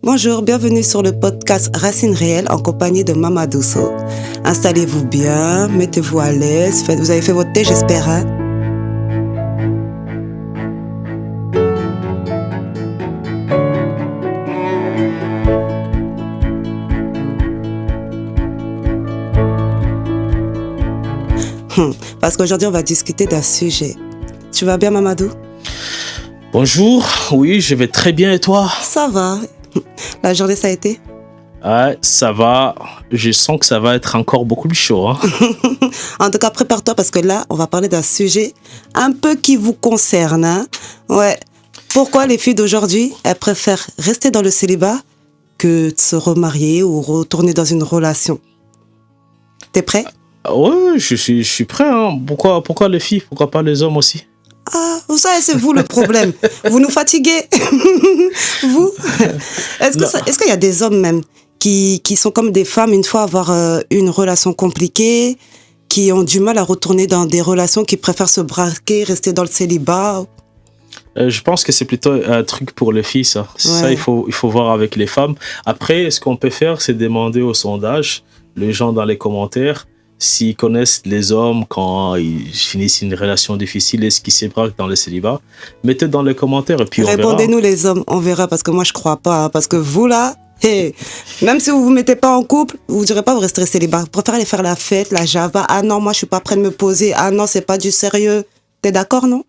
Bonjour, bienvenue sur le podcast Racines Réelles en compagnie de Mamadou Sow. Installez-vous bien, mettez-vous à l'aise, vous avez fait votre thé, j'espère, hein? Parce qu'aujourd'hui, on va discuter d'un sujet. Tu vas bien, Mamadou? Bonjour, oui, je vais très bien et toi? Ça va. La journée, ça a été? Ouais, ça va. Je sens que ça va être encore beaucoup plus chaud. Hein. En tout cas, prépare-toi parce que là, on va parler d'un sujet un peu qui vous concerne. Hein? Ouais. Pourquoi les filles d'aujourd'hui, elles préfèrent rester dans le célibat que de se remarier ou retourner dans une relation? T'es prêt? Ouais, je suis prêt. Hein. Pourquoi les filles? Pourquoi pas les hommes aussi? Ah, vous savez, c'est vous le problème. Vous nous fatiguez. Vous. Est-ce qu'il y a des hommes même qui sont comme des femmes une fois avoir une relation compliquée, qui ont du mal à retourner dans des relations, qui préfèrent se braquer, rester dans le célibat? Je pense que c'est plutôt un truc pour les filles, ça. Ouais. Ça, il faut voir avec les femmes. Après, ce qu'on peut faire, c'est demander au sondage, les gens dans les commentaires, s'ils connaissent les hommes quand ils finissent une relation difficile, est-ce qu'ils se braquent dans le célibat? Mettez dans les commentaires et puis on verra. Répondez-nous les hommes, on verra, parce que moi je crois pas. Hein, parce que vous là, même si vous vous mettez pas en couple, vous direz pas vous resterez célibat. Vous préférez aller faire la fête, la java. Ah non, moi je suis pas prêt de me poser. Ah non, c'est pas du sérieux. T'es d'accord, non?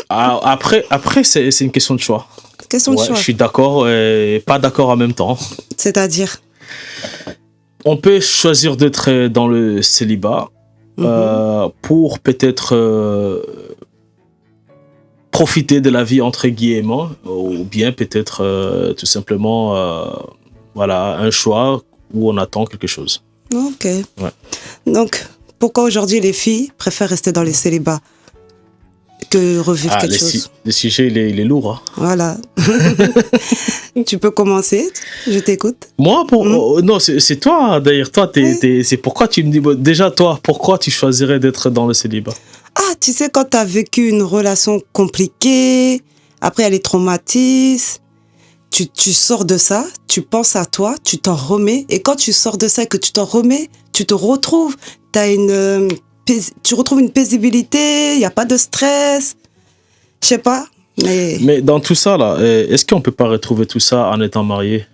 Après c'est une question de choix. Question de choix. Je suis d'accord et pas d'accord en même temps. C'est-à-dire? On peut choisir d'être dans le célibat pour peut-être profiter de la vie entre guillemets ou bien peut-être tout simplement un choix où on attend quelque chose. Ok. Ouais. Donc, pourquoi aujourd'hui les filles préfèrent rester dans les célibats que revivre quelque chose? Le sujet, il est lourd. Hein. Voilà. Tu peux commencer, je t'écoute. Moi, non, c'est toi, d'ailleurs. Toi, c'est pourquoi tu me dis... Déjà, toi, pourquoi tu choisirais d'être dans le célibat? Ah, tu sais, quand tu as vécu une relation compliquée, après il y a les traumatismes, tu sors de ça, tu penses à toi, tu t'en remets, et quand tu sors de ça et que tu t'en remets, tu te retrouves, tu retrouves une paisibilité, il n'y a pas de stress, je sais pas. Mais dans tout ça, là, est-ce qu'on peut pas retrouver tout ça en étant marié?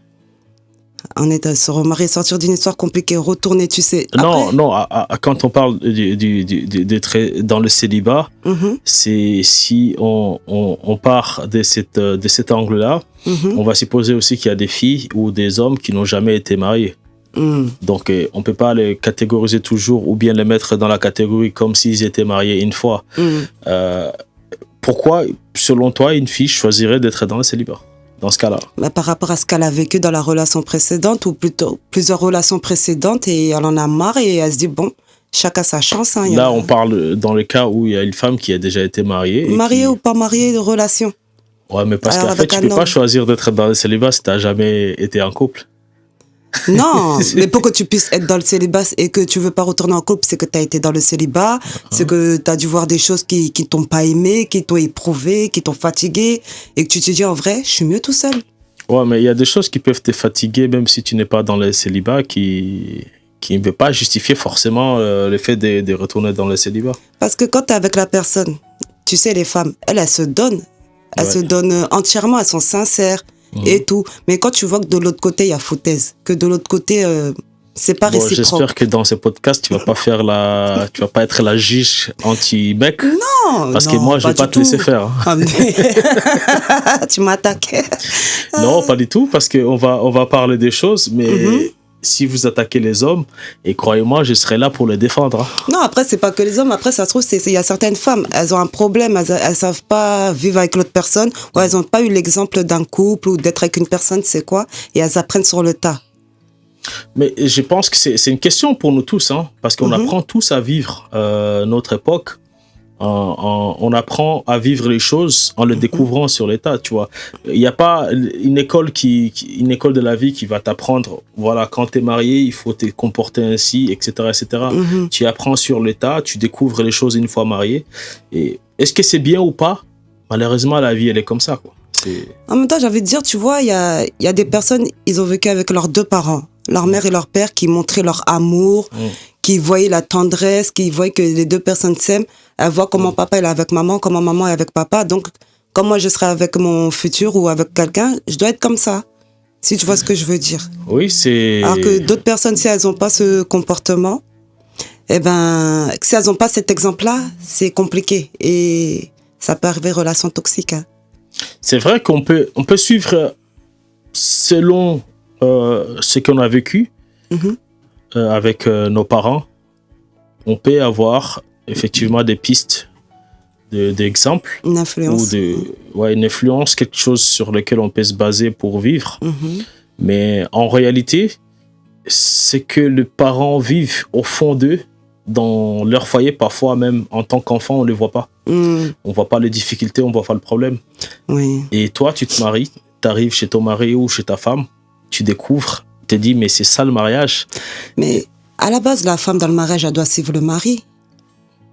Se remarier, sortir d'une histoire compliquée, retourner, tu sais. Après... Non, quand on parle d'être dans le célibat, c'est si on part de cet angle-là, on va supposer aussi qu'il y a des filles ou des hommes qui n'ont jamais été mariés. Donc, on ne peut pas les catégoriser toujours ou bien les mettre dans la catégorie comme s'ils étaient mariés une fois. Pourquoi, selon toi, une fille choisirait d'être dans le célibat, dans ce cas-là? Par rapport à ce qu'elle a vécu dans la relation précédente, ou plutôt plusieurs relations précédentes, et elle en a marre et elle se dit, bon, chacun sa chance. Hein, là, on parle dans le cas où il y a une femme qui a déjà été mariée. Mariée ou pas mariée, de relation. Ouais, mais parce qu'en fait, tu ne peux pas choisir d'être dans le célibat si tu n'as jamais été en couple. Non, mais pour que tu puisses être dans le célibat et que tu veux pas retourner en couple, c'est que tu as été dans le célibat, c'est que tu as dû voir des choses qui t'ont pas aimé, qui t'ont éprouvé, qui t'ont fatigué, et que tu te dis en vrai, je suis mieux tout seul. Ouais, mais il y a des choses qui peuvent te fatiguer même si tu n'es pas dans le célibat qui ne veut pas justifier forcément le fait de retourner dans le célibat. Parce que quand tu es avec la personne, tu sais, les femmes, elles se donnent. Elles se donnent entièrement, elles sont sincères. Et tout. Mais quand tu vois que de l'autre côté, il y a foutaise, que de l'autre côté, c'est pas réciproque. J'espère que dans ce podcast, tu vas pas être la juge anti-mec. Non, parce que moi, je vais pas te laisser faire. Tu m'attaques. Non, pas du tout, parce qu'on va parler des choses, mais si vous attaquez les hommes, et croyez-moi, je serai là pour les défendre. Non, après, c'est pas que les hommes. Après, ça se trouve, il y a certaines femmes, elles ont un problème, elles savent pas vivre avec l'autre personne, ou elles ont pas eu l'exemple d'un couple ou d'être avec une personne, c'est quoi, et elles apprennent sur le tas. Mais je pense que c'est une question pour nous tous, hein, parce qu'on apprend tous à vivre notre époque. On apprend à vivre les choses en le découvrant sur l'état, tu vois. Il n'y a pas une école de la vie qui va t'apprendre, voilà, quand tu es marié, il faut te comporter ainsi, etc., etc. Tu apprends sur l'état, tu découvres les choses une fois marié. Et est-ce que c'est bien ou pas? Malheureusement, la vie, elle est comme ça, quoi. En même temps, j'ai envie de dire, tu vois, il y a des personnes, ils ont vécu avec leurs deux parents, leur mère et leur père, qui montraient leur amour, qui voyaient la tendresse, qui voyaient que les deux personnes s'aiment. Elles voient comment papa est avec maman, comment maman est avec papa. Donc, quand moi je serai avec mon futur ou avec quelqu'un, je dois être comme ça. Si tu vois ce que je veux dire. Oui, c'est... Alors que d'autres personnes, si elles n'ont pas ce comportement, eh ben, si elles n'ont pas cet exemple-là, c'est compliqué. Et ça peut arriver relation toxique. Hein. C'est vrai qu'on peut suivre selon ce qu'on a vécu avec nos parents. On peut avoir effectivement des pistes d'exemples. Une influence. Ou une influence, quelque chose sur lequel on peut se baser pour vivre. Mais en réalité, c'est que les parents vivent au fond d'eux, dans leur foyer, parfois même en tant qu'enfant, on ne les voit pas. On ne voit pas les difficultés, on ne voit pas le problème. Oui. Et toi, tu te maries, tu arrives chez ton mari ou chez ta femme, tu découvres, tu te dis, mais c'est ça le mariage. Mais à la base, la femme dans le mariage, elle doit suivre le mari.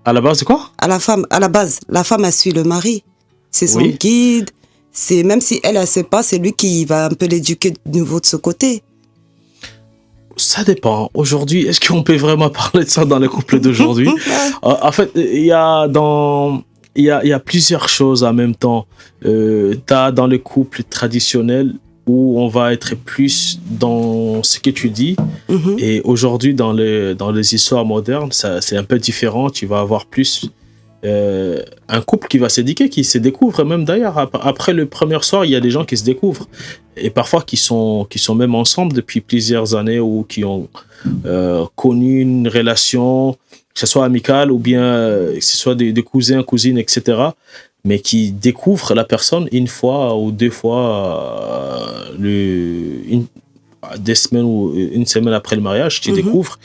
À la base de quoi ? À la base, la femme, elle suit le mari. C'est son guide. Même si elle ne sait pas, c'est lui qui va un peu l'éduquer de nouveau de ce côté. Ça dépend. Aujourd'hui, est-ce qu'on peut vraiment parler de ça dans les couples d'aujourd'hui ? En fait, il y a plusieurs choses en même temps. T'as dans les couples traditionnels où on va être plus dans ce que tu dis. Et aujourd'hui, dans les histoires modernes, c'est un peu différent. Tu vas avoir plus un couple qui va s'éduquer, qui se découvre même d'ailleurs. Après le premier soir, il y a des gens qui se découvrent. Et parfois qui sont même ensemble depuis plusieurs années ou qui ont connu une relation, que ce soit amicale ou bien que ce soit des cousins, cousines, etc. Mais qui découvrent la personne une fois ou deux fois, des semaines ou une semaine après le mariage, tu découvres.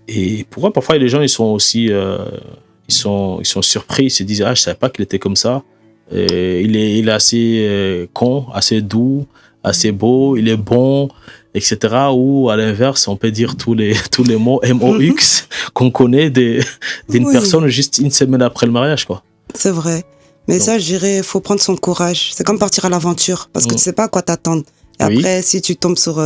Et pourquoi parfois les gens ils sont aussi ils sont surpris, ils se disent je savais pas qu'il était comme ça. Il est assez con, assez doux, assez beau, il est bon, etc. Ou à l'inverse, on peut dire tous les mots MOX qu'on connaît d'une personne juste une semaine après le mariage, quoi. C'est vrai. Mais ça, je dirais, il faut prendre son courage. C'est comme partir à l'aventure, parce que tu sais pas à quoi t'attendre. Et après, si tu tombes sur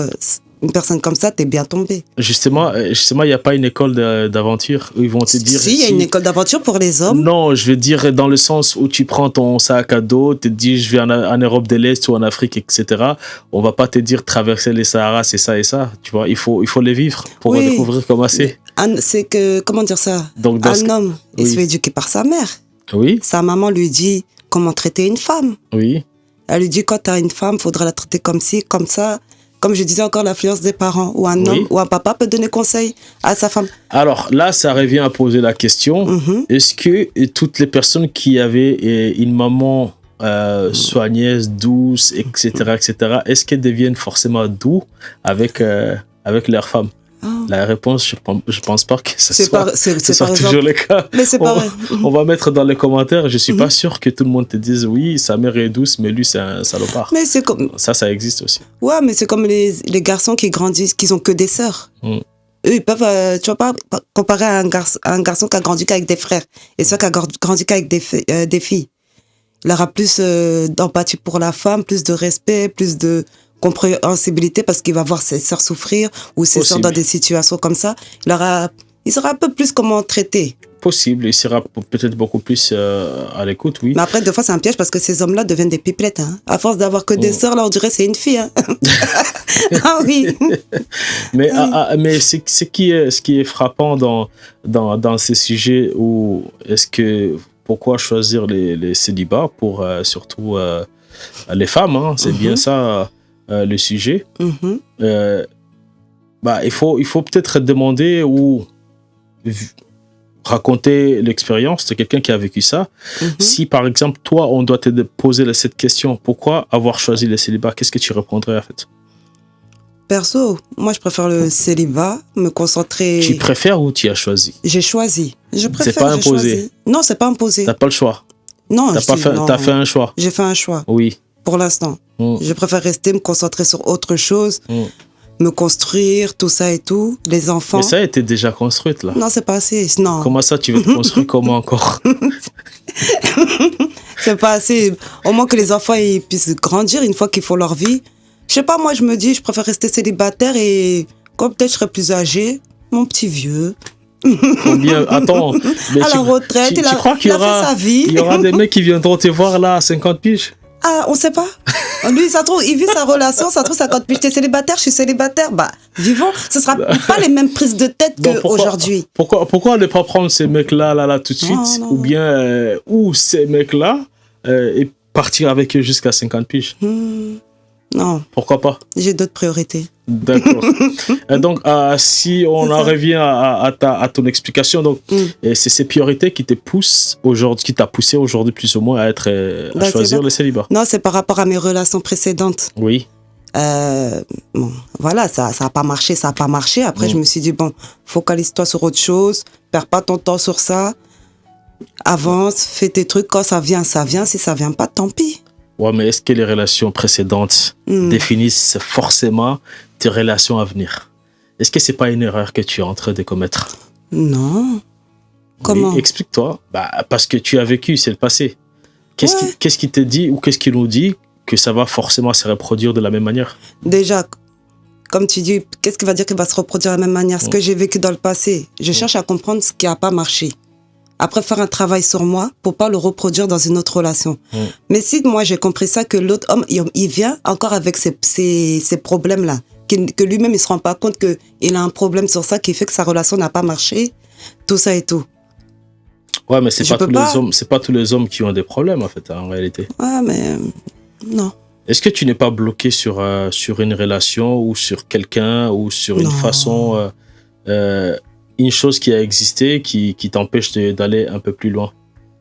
une personne comme ça, t'es bien tombé. Justement, il n'y a pas une école d'aventure où ils vont te dire... Si, il y a une école d'aventure pour les hommes. Non, je veux dire dans le sens où tu prends ton sac à dos, tu te dis je vais en Europe de l'Est ou en Afrique, etc. On va pas te dire traverser les Sahara, c'est ça et ça. Tu vois, il faut les vivre pour découvrir comment c'est. C'est que, comment dire ça ? Donc, un homme, il se fait éduquer par sa mère. Oui. Sa maman lui dit comment traiter une femme. Oui. Elle lui dit quand tu as une femme, il faudra la traiter comme ci, comme ça. Comme je disais encore, l'influence des parents. Ou un homme ou un papa peut donner conseil à sa femme. Alors là, ça revient à poser la question. Est-ce que toutes les personnes qui avaient une maman soigneuse, douce, etc., est-ce qu'elles deviennent forcément doux avec leur femme ? La réponse, je pense pas que ce soit toujours le cas. Mais c'est pas vrai. On va mettre dans les commentaires. Je suis pas sûr que tout le monde te dise oui, sa mère est douce, mais lui c'est un salopard. Mais c'est comme ça existe aussi. Ouais, mais c'est comme les garçons qui grandissent, qui ont que des sœurs. Eux, ils peuvent, tu vas pas comparer à un garçon qui a grandi qu'avec des frères et ceux qui a grandi qu'avec des filles. Il aura plus d'empathie pour la femme, plus de respect, plus de compréhensibilité parce qu'il va voir ses sœurs souffrir ou ses sœurs dans des situations comme ça. Il saura un peu plus comment traiter. Possible, il sera peut-être beaucoup plus à l'écoute, oui. Mais après, des fois, c'est un piège parce que ces hommes-là deviennent des pipelettes. Hein. À force d'avoir que des sœurs, là, on dirait que c'est une fille. Hein. Ah oui. Mais ce qui est frappant dans ces sujets où pourquoi choisir les célibats pour surtout les femmes, hein, c'est bien ça le sujet. Il faut peut-être demander ou raconter l'expérience de quelqu'un qui a vécu ça. Si par exemple toi on doit te poser cette question, pourquoi avoir choisi le célibat, qu'est-ce que tu répondrais en fait? Perso, moi je préfère le célibat, me concentrer. Tu préfères ou tu as choisi? J'ai choisi. Je préfère. C'est pas imposé. Non, c'est pas imposé. T'as pas le choix. Non, t'as fait un choix. J'ai fait un choix. Oui. Pour l'instant. Je préfère rester, me concentrer sur autre chose, me construire, tout ça et tout, les enfants. Mais ça a été déjà construite là. Non, c'est pas assez. Non. Comment ça, tu veux te construire comment encore? C'est pas assez. Au moins que les enfants ils puissent grandir une fois qu'ils font leur vie. Je sais pas, moi je me dis, je préfère rester célibataire et quand peut-être je serai plus âgé, mon petit vieux. Combien? Attends, mais à la retraite, tu crois qu'il y aura, fait sa vie. il y aura des mecs qui viendront te voir là à 50 piges? Ah, on sait pas. Lui, ça trouve, il vit sa relation, ça trouve 50 piges. T'es célibataire, je suis célibataire. Bah, vivons. Ce sera pas les mêmes prises de tête qu'aujourd'hui. Pourquoi ne pas prendre ces mecs-là là, tout de suite? Non. Ou bien, ou ces mecs-là et partir avec eux jusqu'à 50 piges? Non. Pourquoi pas? J'ai d'autres priorités. D'accord. Donc, si on en revient à ton explication, donc, c'est ces priorités qui te poussent aujourd'hui, qui t'a poussé aujourd'hui plus ou moins à choisir le célibat. Non, c'est par rapport à mes relations précédentes. Oui. Bon, voilà, ça a pas marché, ça a pas marché. Après, je me suis dit, bon, focalise-toi sur autre chose, perds pas ton temps sur ça, avance, fais tes trucs, quand ça vient, ça vient, si ça vient pas, tant pis. Ouais, mais est-ce que les relations précédentes définissent forcément tes relations à venir? Est-ce que c'est pas une erreur que tu es en train de commettre? Non. Comment? Oui, explique-toi. Parce que tu as vécu, c'est le passé. Qu'est-ce qui te dit ou qu'est-ce qui nous dit que ça va forcément se reproduire de la même manière? Déjà, comme tu dis, qu'est-ce qui va dire qu'il va se reproduire de la même manière? Ce que j'ai vécu dans le passé, je cherche à comprendre ce qui n'a pas marché. Après, faire un travail sur moi pour pas le reproduire dans une autre relation. Mais si moi, j'ai compris ça, que l'autre homme, il vient encore avec ces problèmes-là, que lui-même, il se rend pas compte qu'il a un problème sur ça qui fait que sa relation n'a pas marché, tout ça et tout. Ouais, mais c'est pas tous les hommes qui ont des problèmes, en fait, en réalité. Ouais, mais non. Est-ce que tu n'es pas bloqué sur une relation ou sur quelqu'un ou sur une façon... une chose qui a existé qui t'empêche d'aller un peu plus loin?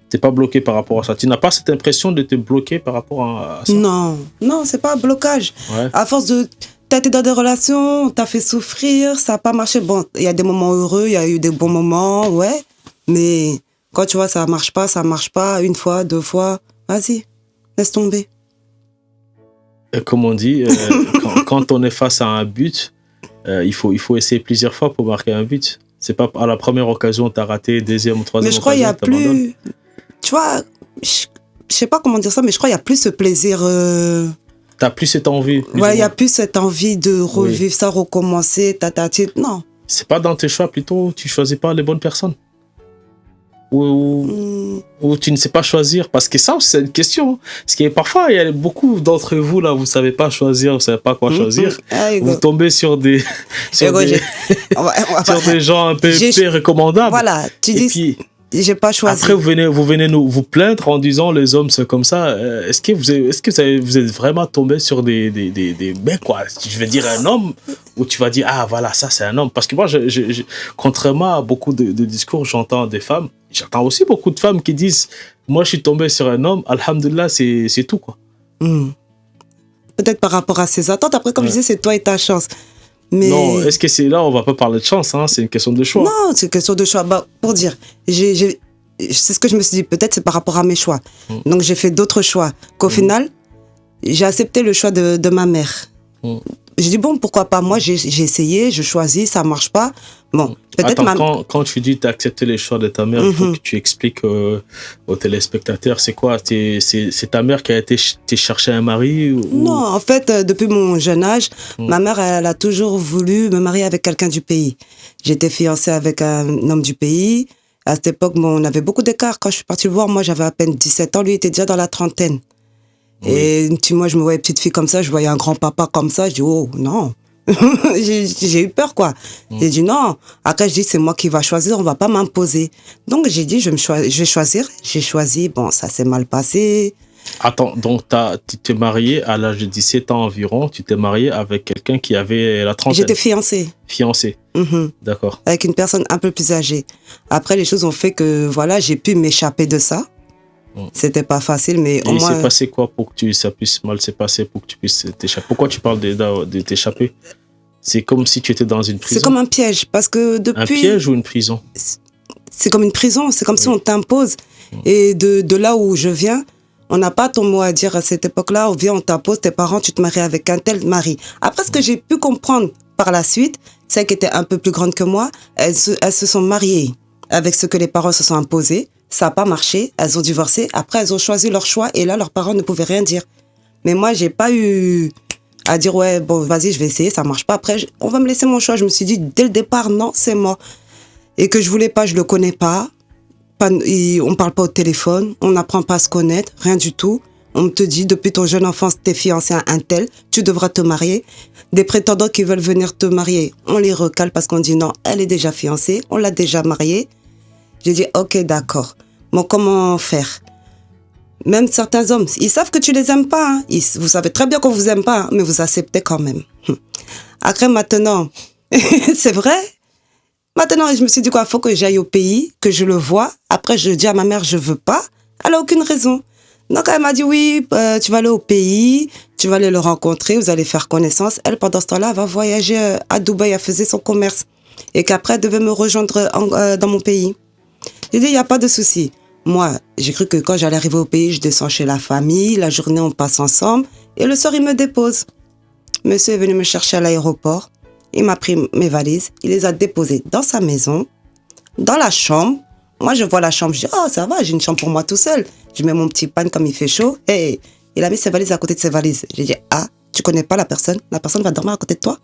T'es pas bloqué par rapport à ça? Tu n'as pas cette impression de te bloquer par rapport à ça? Non, c'est pas un blocage. Ouais. À force de... T'as été dans des relations, t'as fait souffrir, ça n'a pas marché. Bon, il y a des moments heureux, il y a eu des bons moments, ouais. Mais quand tu vois, ça marche pas, une fois, deux fois, vas-y, laisse tomber. Et comme on dit, quand on est face à un but, il faut essayer plusieurs fois pour marquer un but. C'est pas à la première occasion, t'as raté, deuxième ou troisième occasion, mais je crois qu'il y a plus... Tu vois, je sais pas comment dire ça, mais je crois qu'il y a plus ce plaisir... T'as plus cette envie? Ouais, il y a plus cette envie de revivre ça, recommencer, non. C'est pas dans tes choix, plutôt, tu choisis pas les bonnes personnes? Ou tu ne sais pas choisir? Parce que ça, c'est une question. Parce que parfois, il y a beaucoup d'entre vous, là, vous savez pas choisir, vous savez pas quoi choisir. Vous tombez sur des gens un peu recommandables. Voilà, tu dis, j'ai pas choisi. Après, vous venez vous plaindre en disant, les hommes, c'est comme ça. Est-ce que vous êtes vraiment tombé sur des mecs, quoi? Je veux dire, un homme, où tu vas dire, ah, voilà, ça, c'est un homme. Parce que moi, contrairement à beaucoup de discours, j'entends des femmes, j'entends aussi beaucoup de femmes qui disent, moi, je suis tombé sur un homme, alhamdoulilah, c'est tout, quoi. Peut-être par rapport à ses attentes. Après, comme je disais, c'est toi et ta chance. Mais... Non, est-ce que c'est là, on va pas parler de chance, hein, c'est une question de choix. Non, c'est une question de choix. Bah, pour dire, c'est ce que je me suis dit, peut-être c'est par rapport à mes choix. Donc j'ai fait d'autres choix. Qu'au final, j'ai accepté le choix de ma mère. J'ai dit, bon, pourquoi pas, moi j'ai essayé, je choisis, ça marche pas. Bon, peut-être quand tu dis tu as accepté les choix de ta mère, il faut que tu expliques aux téléspectateurs, c'est quoi? C'est ta mère qui a été chercher un mari ou... Non, en fait, depuis mon jeune âge, ma mère, elle a toujours voulu me marier avec quelqu'un du pays. J'étais fiancée avec un homme du pays. À cette époque, on avait beaucoup d'écart. Quand je suis partie le voir, moi j'avais à peine 17 ans, lui était déjà dans la trentaine. Et moi, je me voyais petite fille comme ça, je voyais un grand-papa comme ça, je dis, oh, non. J'ai eu peur, quoi. J'ai dit, non. Après, je dis, c'est moi qui va choisir, on va pas m'imposer. Donc, j'ai dit, je vais choisir. J'ai choisi, bon, ça s'est mal passé. Attends, donc tu t'es mariée à l'âge de 17 ans environ, tu t'es mariée avec quelqu'un qui avait la trentaine? J'étais fiancée. Fiancée, d'accord. Avec une personne un peu plus âgée. Après, les choses ont fait que, voilà, j'ai pu m'échapper de ça. C'était pas facile, mais au moins... Il s'est passé quoi pour que ça puisse mal se passer, pour que tu puisses t'échapper? Pourquoi tu parles de t'échapper? C'est comme si tu étais dans une prison? C'est comme un piège, parce que depuis... Un piège ou une prison? C'est comme une prison, c'est comme si on t'impose. Et de là où je viens, on n'a pas ton mot à dire à cette époque-là. On vient, on t'impose, tes parents, tu te maries avec un tel mari. Après, ce que j'ai pu comprendre par la suite, celles qui étaient un peu plus grandes que moi, elles se sont mariées avec ce que les parents se sont imposés. Ça n'a pas marché. Elles ont divorcé. Après, elles ont choisi leur choix. Et là, leurs parents ne pouvaient rien dire. Mais moi, j'ai pas eu à dire, ouais, bon, vas-y, je vais essayer, ça marche pas. Après, on va me laisser mon choix. Je me suis dit, dès le départ, non, c'est mort. Et que je voulais pas, je le connais pas. On parle pas au téléphone. On n'apprend pas à se connaître. Rien du tout. On te dit, depuis ton jeune enfance, t'es fiancé à un tel, tu devras te marier. Des prétendants qui veulent venir te marier, on les recale parce qu'on dit non, elle est déjà fiancée, on l'a déjà mariée. J'ai dit, ok, d'accord. Bon, comment faire? Même certains hommes, ils savent que tu les aimes pas. Hein. Vous savez très bien qu'on vous aime pas, hein, mais vous acceptez quand même. Après, maintenant, c'est vrai. Maintenant, je me suis dit quoi, faut que j'aille au pays, que je le vois. Après, je dis à ma mère, je veux pas. Elle a aucune raison. Donc, elle m'a dit, oui, tu vas aller au pays, tu vas aller le rencontrer, vous allez faire connaissance. Elle, pendant ce temps-là, elle va voyager à Dubaï, elle faisait son commerce. Et qu'après, elle devait me rejoindre dans mon pays. J'ai dit, il n'y a pas de souci. Moi, j'ai cru que quand j'allais arriver au pays, je descends chez la famille, la journée, on passe ensemble, et le soir, il me dépose. Monsieur est venu me chercher à l'aéroport, il m'a pris mes valises, il les a déposées dans sa maison, dans la chambre. Moi, je vois la chambre, je dis, oh, ça va, j'ai une chambre pour moi tout seul. Je mets mon petit pan comme il fait chaud. Et il a mis ses valises à côté de ses valises. J'ai dit, ah, tu connais pas la personne va dormir à côté de toi.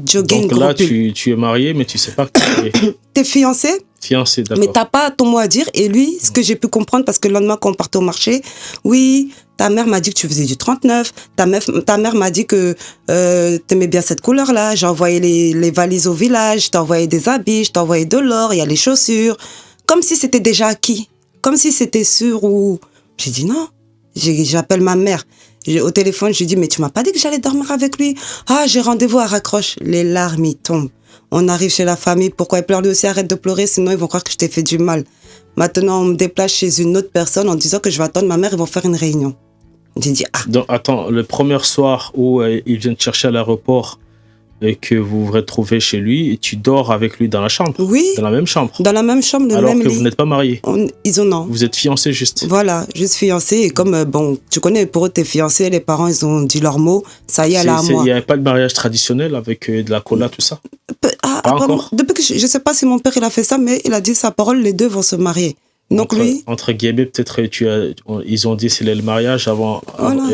Jogging, donc là, tu es marié, mais tu sais pas que tu es... T'es fiancé. Fiancé, d'accord. Mais t'as pas ton mot à dire. Et lui, ce que j'ai pu comprendre, parce que le lendemain, quand on partait au marché, oui, ta mère m'a dit que tu faisais du 39. Ta mère m'a dit que t'aimais bien cette couleur-là. J'ai envoyé les valises au village, je t'ai envoyé des habits, je t'ai envoyé de l'or, il y a les chaussures. Comme si c'était déjà acquis. Comme si c'était sûr ou... J'ai dit non. J'appelle ma mère. Au téléphone, je lui dis, mais tu m'as pas dit que j'allais dormir avec lui? Ah, j'ai rendez-vous à raccroche. Les larmes, ils tombent. On arrive chez la famille. Pourquoi elle pleure? Lui aussi, arrête de pleurer, sinon ils vont croire que je t'ai fait du mal. Maintenant, on me déplace chez une autre personne en disant que je vais attendre ma mère, ils vont faire une réunion. J'ai dit, ah. Donc, attends, le premier soir où ils viennent te chercher à l'aéroport et que vous vous retrouvez chez lui, et tu dors avec lui dans la chambre? Oui. Dans la même chambre? Dans la même chambre, le alors même lit. Alors que vous n'êtes pas mariés? Ils ont non. Vous êtes fiancés juste? Voilà, juste fiancés. Et comme, bon, tu connais, pour eux, t'es fiancé, les parents, ils ont dit leurs mots. Ça y est, là, à moi. Il n'y avait pas de mariage traditionnel avec de la cola, tout ça? Pas encore? Depuis que je sais pas si mon père, il a fait ça, mais il a dit sa parole, les deux vont se marier. Donc entre guillemets, peut-être ils ont dit c'est le mariage avant, voilà.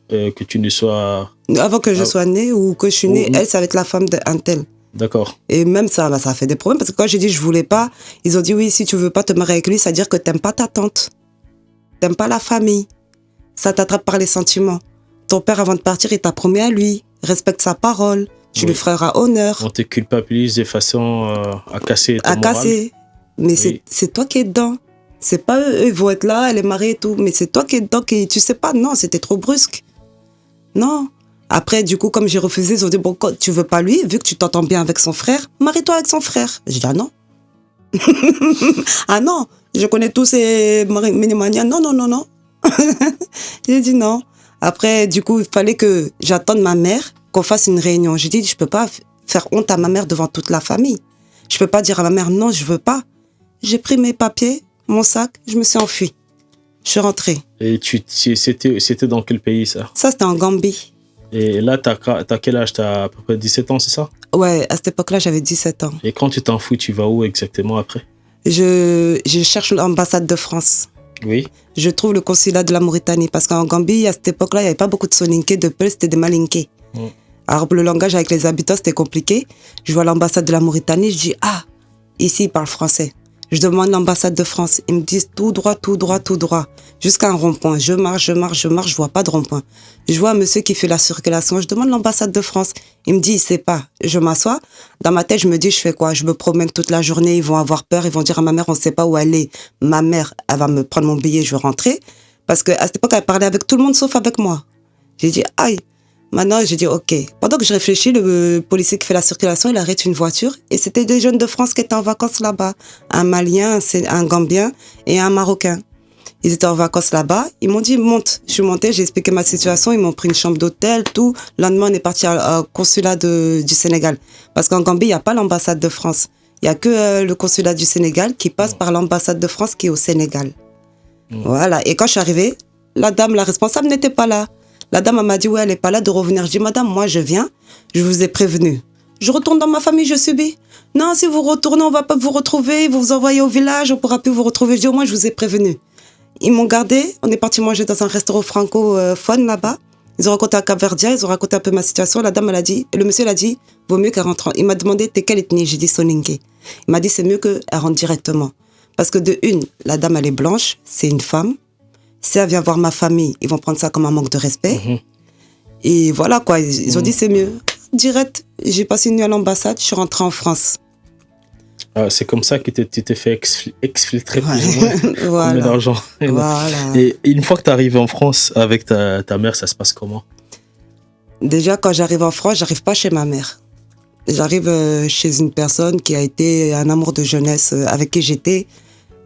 Que tu ne sois... Avant que je sois née ou que je suis née, elle, ça va être la femme d'un tel. D'accord. Et même ça a fait des problèmes parce que quand j'ai dit je voulais pas, ils ont dit oui, si tu veux pas te marier avec lui, ça veut dire que t'aimes pas ta tante. T'aimes pas la famille. Ça t'attrape par les sentiments. Ton père, avant de partir, il t'a promis à lui. Respecte sa parole. Tu lui feras honneur. On te culpabilise de façon à casser ton moral. À casser. Mais c'est toi qui es dedans. C'est pas eux, ils vont être là, elle est mariée et tout. Mais c'est toi qui es dedans, tu sais pas, non, c'était trop brusque. Non. Après, du coup, comme j'ai refusé, ils ont dit, bon, quand tu veux pas lui, vu que tu t'entends bien avec son frère, marie-toi avec son frère. J'ai dit, ah non. Ah non, je connais tous ces minimanias. Non, non, non, non. J'ai dit non. Après, du coup, il fallait que j'attende ma mère, qu'on fasse une réunion. J'ai dit, je peux pas faire honte à ma mère devant toute la famille. Je peux pas dire à ma mère, non, je veux pas. J'ai pris mes papiers, mon sac, je me suis enfuie. Je suis rentrée. Et c'était dans quel pays, ça? Ça, c'était en Gambie. Et là, t'as quel âge? T'as à peu près 17 ans, c'est ça? Ouais, à cette époque-là, j'avais 17 ans. Et quand tu t'enfuis, tu vas où exactement après? Je cherche l'ambassade de France. Oui. Je trouve le consulat de la Mauritanie. Parce qu'en Gambie, à cette époque-là, il n'y avait pas beaucoup de soninké, de Peul, c'était des malinké. Alors, le langage avec les habitants, c'était compliqué. Je vois l'ambassade de la Mauritanie, je dis, ah, ici, ils parlent français. Je demande l'ambassade de France. Ils me disent tout droit, tout droit, tout droit. Jusqu'à un rond-point. Je marche, je vois pas de rond-point. Je vois un monsieur qui fait la circulation. Je demande l'ambassade de France. Il me dit, il sait pas. Je m'assois. Dans ma tête, je me dis, je fais quoi? Je me promène toute la journée. Ils vont avoir peur. Ils vont dire à ma mère, on sait pas où elle est. Ma mère, elle va me prendre mon billet, je vais rentrer. Parce qu'à cette époque, elle parlait avec tout le monde sauf avec moi. J'ai dit, aïe. Maintenant, j'ai dit, ok. Pendant que je réfléchis, le policier qui fait la circulation, il arrête une voiture. Et c'était des jeunes de France qui étaient en vacances là-bas. Un Malien, un Gambien et un Marocain. Ils étaient en vacances là-bas. Ils m'ont dit, monte. Je suis montée, j'ai expliqué ma situation. Ils m'ont pris une chambre d'hôtel, tout. Le lendemain, on est parti au consulat du Sénégal. Parce qu'en Gambie, il n'y a pas l'ambassade de France. Il n'y a que le consulat du Sénégal qui passe par l'ambassade de France qui est au Sénégal. Voilà. Et quand je suis arrivée, la dame, la responsable, n'était pas là. La dame m'a dit, ouais, elle n'est pas là, de revenir. Je dis, madame, moi, je viens. Je vous ai prévenu. Je retourne dans ma famille, je subis. Non, si vous retournez, on va pas vous retrouver, vous vous envoyez au village, on pourra plus vous retrouver. Je dis, au moins, je vous ai prévenu. Ils m'ont gardé, on est parti manger dans un restaurant francophone là-bas. Ils ont raconté à Cap-Verdien, ils ont raconté un peu ma situation. La dame, elle a dit, le monsieur, elle a dit, vaut mieux qu'elle rentre. Il m'a demandé, t'es quelle ethnie? J'ai dit Soninké. Il m'a dit, c'est mieux qu'elle rentre directement. Parce que de une, la dame, elle est blanche, c'est une femme. Si elle vient voir ma famille, ils vont prendre ça comme un manque de respect. Et voilà quoi, ils ont dit, c'est mieux. Direct, j'ai passé une nuit à l'ambassade, je suis rentrée en France. C'est comme ça que tu t'es fait exfiltrer plus ou moins Voilà. d'argent. Voilà. Et une fois que tu arrives en France avec ta mère, ça se passe comment? Déjà, quand j'arrive en France, j'arrive pas chez ma mère. J'arrive chez une personne qui a été un amour de jeunesse avec qui j'étais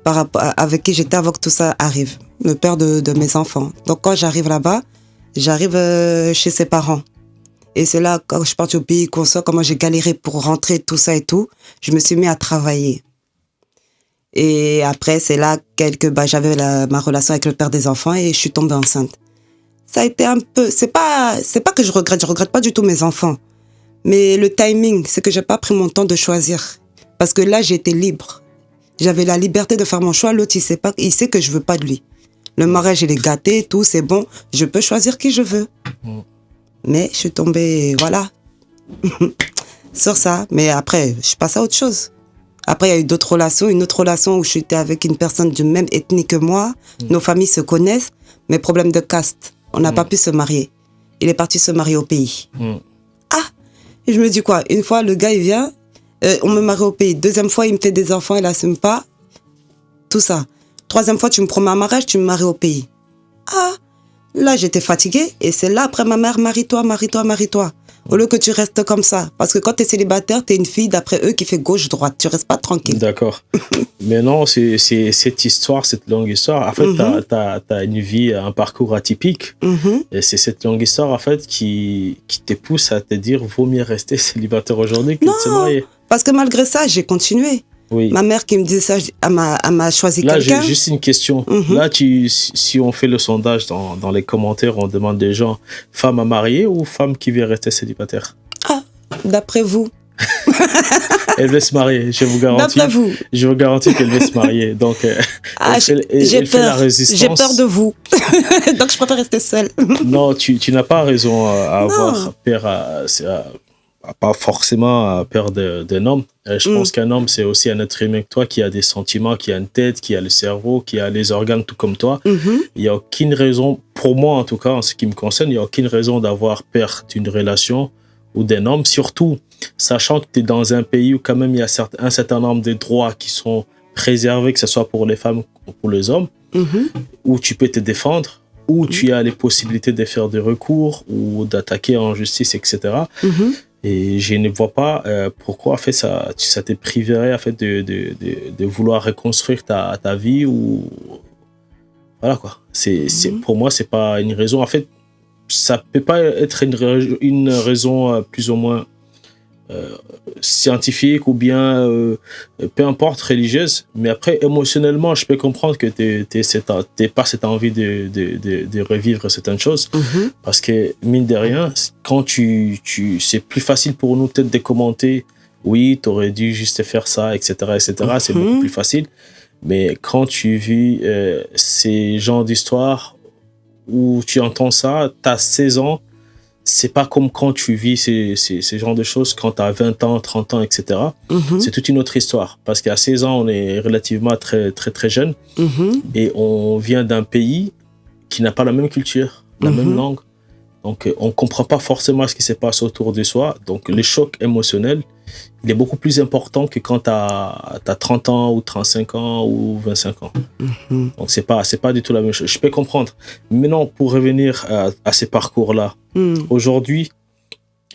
avant que tout ça arrive. Le père de mes enfants. Donc quand j'arrive là-bas, j'arrive chez ses parents. Et c'est là, quand je suis partie au pays consort, comment j'ai galéré pour rentrer, tout ça et tout, je me suis mis à travailler. Et après, c'est là j'avais ma relation avec le père des enfants et je suis tombée enceinte. Ça a été un peu, c'est pas que je regrette pas du tout mes enfants. Mais le timing, c'est que j'ai pas pris mon temps de choisir. Parce que là, j'étais libre. J'avais la liberté de faire mon choix. L'autre, il sait que je veux pas de lui. Le mariage, il est gâté, tout, c'est bon. Je peux choisir qui je veux. Mais je suis tombée, voilà, sur ça. Mais après, je passe à autre chose. Après, il y a eu d'autres relations. Une autre relation où j'étais avec une personne du même ethnie que moi. Nos familles se connaissent, mais problème de caste. On n'a pas pu se marier. Il est parti se marier au pays. Ah! Et je me dis quoi? Une fois, le gars, il vient, on me marie au pays. Deuxième fois, il me fait des enfants, il n'assume pas. Tout ça. Troisième fois, tu me promets un mariage, tu me maries au pays. Ah! Là, j'étais fatiguée et c'est là, après ma mère, marie-toi. Au lieu que tu restes comme ça. Parce que quand tu es célibataire, tu es une fille, d'après eux, qui fait gauche-droite. Tu restes pas tranquille. D'accord. Mais non, c'est cette histoire, cette longue histoire. En fait, t'as une vie, un parcours atypique. Et c'est cette longue histoire, en fait, qui te pousse à te dire, vaut mieux rester célibataire aujourd'hui que de se marier. Parce que malgré ça, j'ai continué. Oui. Ma mère qui me disait ça, elle m'a choisi là, quelqu'un. Là, j'ai juste une question. Là, si on fait le sondage dans les commentaires, on demande des gens, femme à marier ou femme qui veut rester célibataire? Ah, d'après vous. Elle veut se marier, je vous garantis. D'après vous. Je vous garantis qu'elle veut se marier. Donc, elle fait la résistance. J'ai peur de vous. Donc, je préfère rester seule. Non, tu n'as pas raison à avoir peur pas forcément peur d'un homme. Je pense qu'un homme, c'est aussi un être humain que toi, qui a des sentiments, qui a une tête, qui a le cerveau, qui a les organes, tout comme toi. Il n'y a aucune raison, pour moi en tout cas, en ce qui me concerne, il n'y a aucune raison d'avoir peur d'une relation ou d'un homme, surtout sachant que tu es dans un pays où quand même il y a un certain nombre de droits qui sont préservés, que ce soit pour les femmes ou pour les hommes, où tu peux te défendre, où tu as les possibilités de faire des recours ou d'attaquer en justice, etc. Et je ne vois pas pourquoi en fait, ça te priverait en fait, de vouloir reconstruire ta vie. Ou voilà quoi. Pour moi, c'est pas une raison. En fait, ça peut pas être une raison plus ou moins scientifique ou bien peu importe religieuse, mais après émotionnellement je peux comprendre que t'es pas cette envie de revivre certaines choses, parce que mine de rien, quand c'est plus facile pour nous peut-être de commenter, oui t'aurais dû juste faire ça, etc., c'est beaucoup plus facile, mais quand tu vis ces genres d'histoires où tu entends ça, t'as 16 ans, c'est pas comme quand tu vis ces genres de choses quand tu as 20 ans, 30 ans, etc. C'est toute une autre histoire. Parce qu'à 16 ans, on est relativement très, très, très jeune. Et on vient d'un pays qui n'a pas la même culture, la même langue. Donc, on ne comprend pas forcément ce qui se passe autour de soi. Donc, le choc émotionnel, il est beaucoup plus important que quand tu as 30 ans ou 35 ans ou 25 ans. Donc, c'est pas du tout la même chose. Je peux comprendre. Maintenant, pour revenir à ces parcours-là, aujourd'hui,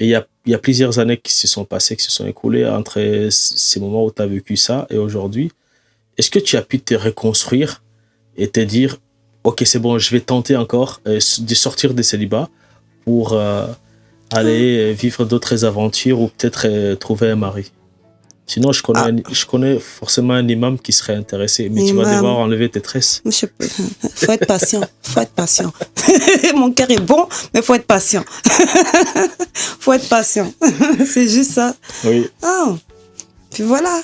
il y a plusieurs années qui se sont passées, qui se sont écoulées entre ces moments où tu as vécu ça et aujourd'hui. Est-ce que tu as pu te reconstruire et te dire, OK, c'est bon, je vais tenter encore de sortir des célibats pour aller vivre d'autres aventures ou peut-être trouver un mari? Sinon, je connais forcément un imam qui serait intéressé, mais tu vas devoir enlever tes tresses. Faut être patient, faut être patient. Mon cœur est bon, mais faut être patient. Faut être patient. C'est juste ça. Oui. Ah, puis voilà.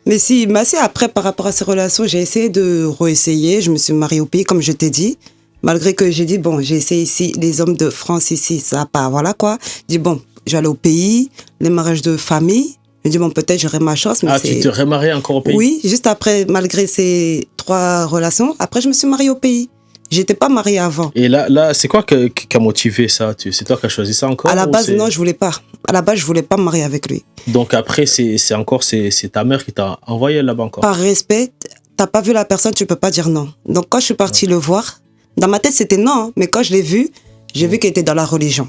Mais si après, par rapport à ces relations, j'ai essayé de réessayer. Je me suis mariée au pays, comme je t'ai dit. Malgré que j'ai dit, bon, j'ai essayé ici, les hommes de France ici, ça pas, voilà quoi. J'ai dit, bon, j'allais au pays, les mariages de famille. Je dis, bon, peut-être j'aurai ma chance. Mais tu te remariais encore au pays? Oui, juste après, malgré ces 3 relations, après, je me suis mariée au pays. J'étais pas mariée avant. Et là c'est quoi qui a motivé ça? C'est toi qui as choisi ça encore? À la base, non, je voulais pas. À la base, je voulais pas me marier avec lui. Donc après, c'est ta mère qui t'a envoyé là-bas encore? Par respect, t'as pas vu la personne, tu peux pas dire non. Donc quand je suis partie le voir, dans ma tête, c'était non. Hein, mais quand je l'ai vu, j'ai vu qu'il était dans la religion.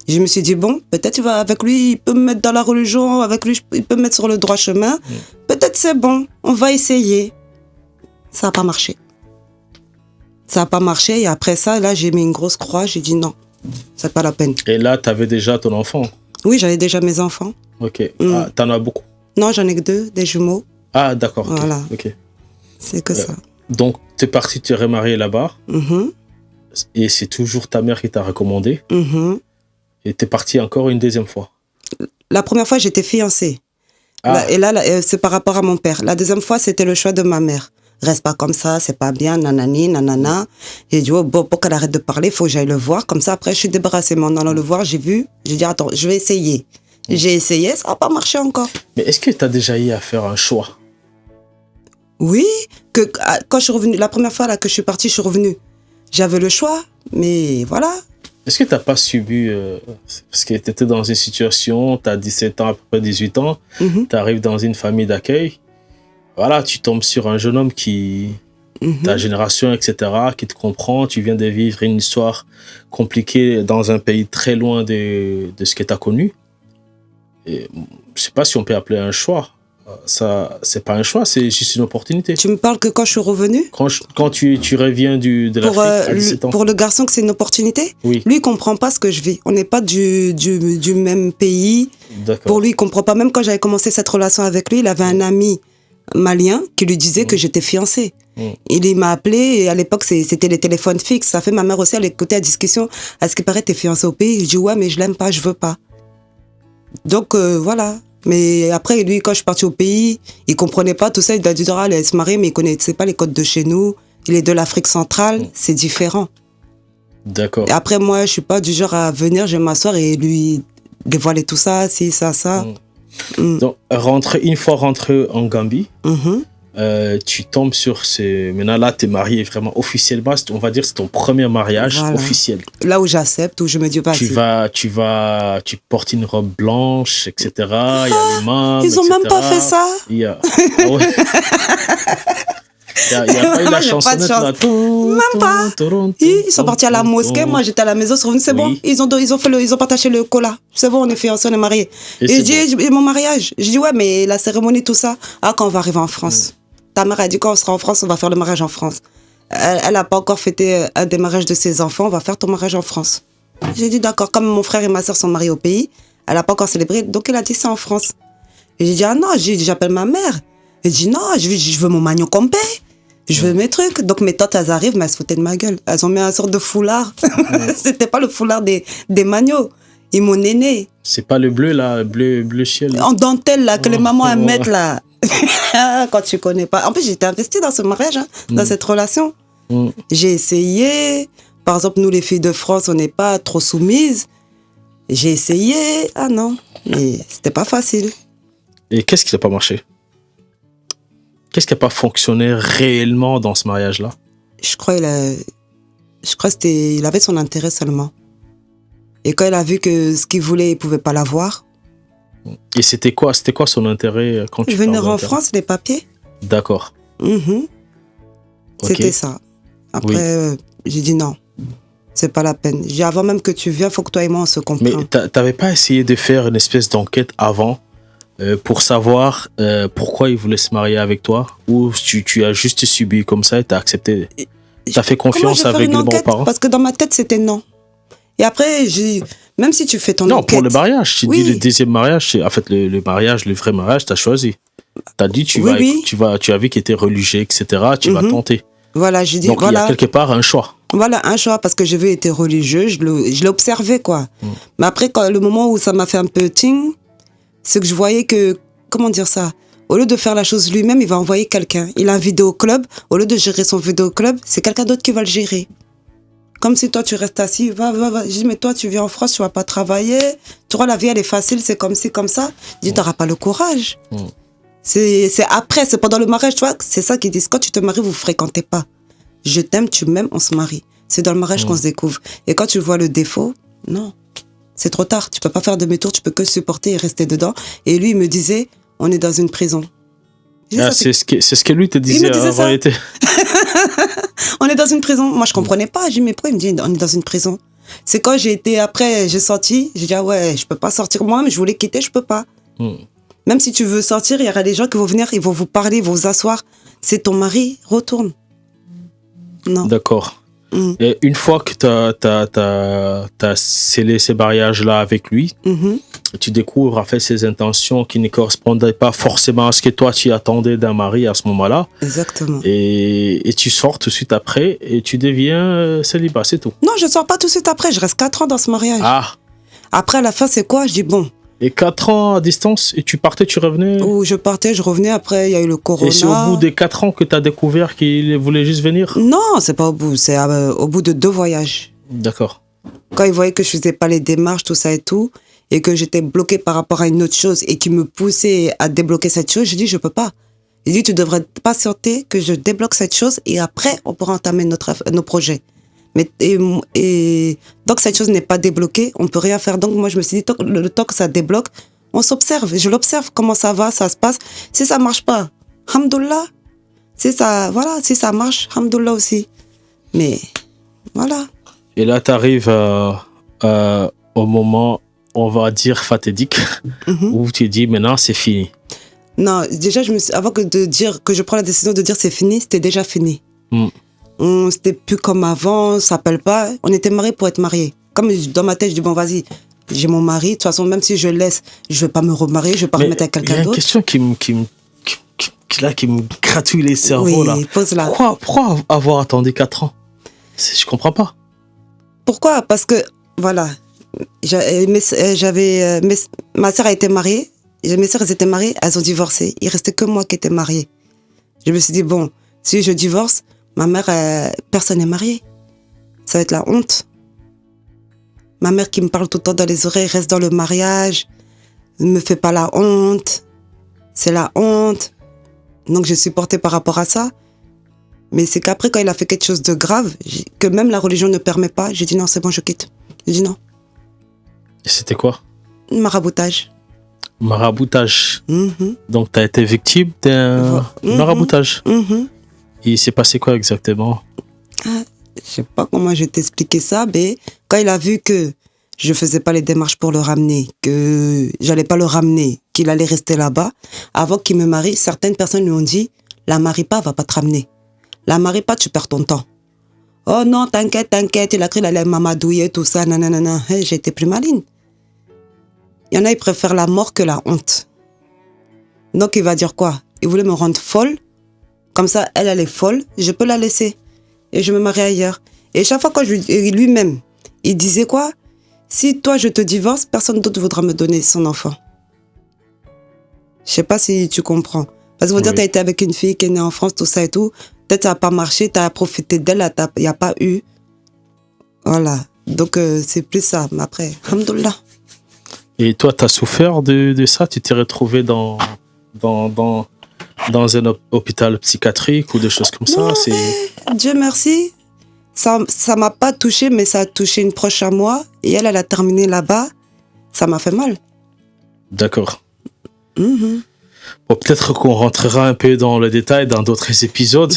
Je me suis dit, bon, peut-être il va avec lui, il peut me mettre dans la religion, avec lui, il peut me mettre sur le droit chemin. Peut-être c'est bon, on va essayer. Ça n'a pas marché. Ça n'a pas marché et après ça, là, j'ai mis une grosse croix, j'ai dit non, c'est pas la peine. Et là, tu avais déjà ton enfant? Oui, j'avais déjà mes enfants. Ok. Ah, t'en as beaucoup? Non, j'en ai que 2, des jumeaux. Ah, d'accord. Okay. Voilà. Ok. C'est que ça. Donc, tu es parti te remarier là-bas. Et c'est toujours ta mère qui t'a recommandé. Et tu es parti encore une deuxième fois? La première fois, j'étais fiancée. Et là, c'est par rapport à mon père. La deuxième fois, c'était le choix de ma mère. Reste pas comme ça, c'est pas bien, nanani, nanana. J'ai dit, oh, bon, pour qu'elle arrête de parler, il faut que j'aille le voir. Comme ça, après, je suis débarrassée. Mais en allant le voir, j'ai vu, j'ai dit, attends, je vais essayer. J'ai essayé, ça n'a pas marché encore. Mais est-ce que tu as déjà eu à faire un choix? Oui, quand je suis revenue, la première fois là, que je suis partie, je suis revenue. J'avais le choix, mais voilà. Est-ce que tu n'as pas subi, parce que tu étais dans une situation, tu as 17 ans, à peu près 18 ans, tu arrives dans une famille d'accueil, voilà, tu tombes sur un jeune homme qui, ta génération, etc., qui te comprend, tu viens de vivre une histoire compliquée dans un pays très loin de ce que tu as connu. Et, je ne sais pas si on peut appeler un choix. Ça, c'est pas un choix, c'est juste une opportunité. Tu me parles que quand je suis revenue? Quand tu reviens de l'Afrique à 17 ans. Pour le garçon que c'est une opportunité? Oui. Lui, il comprend pas ce que je vis. On n'est pas du même pays. Pour lui, il comprend pas. Même quand j'avais commencé cette relation avec lui, il avait un ami malien qui lui disait que j'étais fiancée. Il m'a appelé et à l'époque, c'était les téléphones fixes. Ça fait ma mère aussi, elle écoutait la discussion. À ce qui paraît, t'es fiancée au pays. Je dis ouais, mais je l'aime pas, je veux pas. Donc voilà. Mais après, lui, quand je suis partie au pays, il comprenait pas tout ça. Il a dit, elle allait se marier, mais il connaissait pas les codes de chez nous. Il est de l'Afrique centrale, c'est différent. D'accord. Et après, moi, je suis pas du genre à venir, je vais m'asseoir et lui dévoiler tout ça, si, ça. Donc, une fois rentré en Gambie, tu tombes sur ce... Maintenant, là, tu es marié vraiment officiellement. On va dire que c'est ton premier mariage officiel. Là où j'accepte, où je me dis, tu portes une robe blanche, etc. Il y a les mains. Ils ont même pas fait ça. Il y a pas eu la chansonnette là. Même pas. Ils sont partis à la mosquée. Moi, j'étais à la maison. C'est bon. Ils ont partagé le cola. C'est bon, on est fiancés, on est mariés. Et je dis, mon mariage. Je dis, ouais, mais la cérémonie, tout ça. Ah, quand on va arriver en France. Ta mère a dit, quand on sera en France, on va faire le mariage en France. Elle n'a pas encore fêté un des mariages de ses enfants. On va faire ton mariage en France. J'ai dit, d'accord. Comme mon frère et ma soeur sont mariés au pays, elle n'a pas encore célébré. Donc, elle a dit, c'est en France. Et j'ai dit, ah non, j'appelle ma mère. Elle dit, non, je veux mon magnon complet. Je veux mes trucs. Donc, mes tantes, elles arrivent, mais elles se foutaient de ma gueule. Elles ont mis un sorte de foulard. C'était pas le foulard des magnots. Ils m'ont néné. C'est pas le bleu, là, bleu ciel. En dentelle, là, que les mamans, elles mettent, là. Quand tu connais pas. En plus, j'étais investie dans ce mariage, dans cette relation. J'ai essayé. Par exemple, nous, les filles de France, on n'est pas trop soumises. J'ai essayé. Ah non, mais c'était pas facile. Et qu'est-ce qui n'a pas marché? Qu'est-ce qui n'a pas fonctionné réellement dans ce mariage-là? Je crois qu'il avait son intérêt seulement. Et quand il a vu que ce qu'il voulait, il ne pouvait pas l'avoir. Et c'était quoi son intérêt quand tu venir en France, les papiers. D'accord. C'était ça. Après, j'ai dit non. C'est pas la peine. J'ai dit, avant même que tu viennes, il faut que toi et moi, on se comprenne. Mais tu n'avais pas essayé de faire une espèce d'enquête avant pour savoir pourquoi il voulait se marier avec toi, ou tu as juste subi comme ça et tu as accepté? Tu as fait confiance avec les bons parents? Parce que dans ma tête, c'était non. Et après, Même si tu fais ton Non, enquête. pour le mariage. Tu Oui. dis le deuxième mariage, en fait, le mariage, le vrai mariage, tu as choisi. Tu as dit, tu as vu qu'il était religieux, etc. Tu vas tenter. Voilà, j'ai dit, Donc, il y a quelque part un choix. Voilà, un choix, parce que j'ai vu, il était religieux, je l'ai observé, quoi. Mais après, le moment où ça m'a fait un peu ting, c'est que je voyais que, comment dire ça, au lieu de faire la chose lui-même, il va envoyer quelqu'un. Il a un vidéoclub, au lieu de gérer son vidéoclub, c'est quelqu'un d'autre qui va le gérer. Comme si toi, tu restes assis, va. Je dis, mais toi, tu viens en France, tu vas pas travailler. Tu vois, la vie, elle est facile, c'est comme ci, comme ça. Je dis, t'auras pas le courage. C'est après, c'est pendant le mariage, tu vois, c'est ça qu'ils disent. Quand tu te maries, vous ne fréquentez pas. Je t'aime, tu m'aimes, on se marie. C'est dans le mariage qu'on se découvre. Et quand tu vois le défaut, non, c'est trop tard. Tu peux pas faire demi-tour, tu peux que supporter et rester dedans. Et lui, il me disait, on est dans une prison. C'est ce que lui te disait en réalité. On est dans une prison. Moi, je comprenais pas. J'ai dit, mais pourquoi il me dit, on est dans une prison? C'est quand j'ai été, après, j'ai sorti, j'ai dit, ah ouais, je peux pas sortir moi-même, je voulais quitter, je peux pas. Même si tu veux sortir, il y aura des gens qui vont venir, ils vont vous parler, ils vont vous asseoir. C'est ton mari, retourne. Non. D'accord. Et une fois que tu as scellé ces mariages-là avec lui, tu découvres en fait ses intentions qui ne correspondaient pas forcément à ce que toi tu attendais d'un mari à ce moment-là. Exactement. Et tu sors tout de suite après et tu deviens célibat, c'est tout. Non, je sors pas tout de suite après, je reste 4 ans dans ce mariage. Ah. Après, à la fin, c'est quoi? Je dis, bon. Et 4 ans à distance, et tu partais, tu revenais? Ou je partais, je revenais, après, il y a eu le corona. Et c'est au bout des 4 ans que tu as découvert qu'il voulait juste venir? Non, c'est pas au bout, c'est au bout de 2 voyages. D'accord. Quand il voyait que je faisais pas les démarches, tout ça et tout, et que j'étais bloquée par rapport à une autre chose, et qui me poussait à débloquer cette chose, j'ai dit, je peux pas. Il dit, tu devrais patienter que je débloque cette chose, et après, on pourra entamer nos projets. Mais, et donc, cette chose n'est pas débloquée, on peut rien faire. Donc, moi, je me suis dit, le temps que ça débloque, on s'observe. Je l'observe, comment ça va, ça se passe. Si ça marche pas, hamdoullah. Si ça marche, hamdoullah aussi. Mais, voilà. Et là, tu arrives au moment, on va dire, fatidique, où tu dis, maintenant, c'est fini. Non, déjà, avant de dire que je prends la décision de dire c'est fini, c'était déjà fini. C'était plus comme avant, ça s'appelle pas. On était mariés pour être mariés. Comme dans ma tête, je dis, bon, vas-y, j'ai mon mari. De toute façon, même si je laisse, je vais pas me remarier, je vais pas remettre à quelqu'un d'autre. Il y a une question qui me gratouille les cerveaux, là. Pose-la. Pourquoi avoir attendu 4 ans? Je comprends pas. Pourquoi? Parce que, voilà, ma sœur a été mariée, mes sœurs étaient mariées, elles ont divorcé. Il restait que moi qui étais mariée. Je me suis dit, bon, si je divorce, ma mère, personne n'est marié. Ça va être la honte. Ma mère qui me parle tout le temps dans les oreilles, reste dans le mariage, ne me fait pas la honte. C'est la honte. Donc, je suis portée par rapport à ça. Mais c'est qu'après, quand il a fait quelque chose de grave, que même la religion ne permet pas, j'ai dit non, c'est bon, je quitte. J'ai dit non. Et c'était quoi? Maraboutage. Maraboutage. Donc, tu as été victime d'un maraboutage. Il s'est passé quoi exactement? Je sais pas comment je vais t'expliquer ça, mais quand il a vu que je faisais pas les démarches pour le ramener, que j'allais pas le ramener, qu'il allait rester là-bas, avant qu'il me marie, certaines personnes lui ont dit, la marie pas, va pas te ramener. La marie pas, tu perds ton temps. Oh non, t'inquiète, il a cru qu'il allait m'amadouiller, tout ça, nanana. Hey, j'ai été plus maligne. Il y en a, ils préfèrent la mort que la honte. Donc il va dire quoi? Il voulait me rendre folle. Comme ça, elle est folle, je peux la laisser. Et je me marie ailleurs. Et chaque fois que lui-même, il disait quoi? Si toi je te divorce, personne d'autre voudra me donner son enfant. Je sais pas si tu comprends. Parce que dire, tu as été avec une fille qui est née en France, tout ça et tout. Peut-être ça n'a pas marché, tu as profité d'elle, il n'y a pas eu. Voilà. Donc c'est plus ça. Mais après, alhamdoulilah. Et toi, tu as souffert de ça? Tu t'es retrouvé dans un hôpital psychiatrique ou des choses comme non, ça? Dieu merci. Ça m'a pas touché, mais ça a touché une proche à moi. Et elle a terminé là-bas. Ça m'a fait mal. D'accord. Bon, peut-être qu'on rentrera un peu dans le détail dans d'autres épisodes.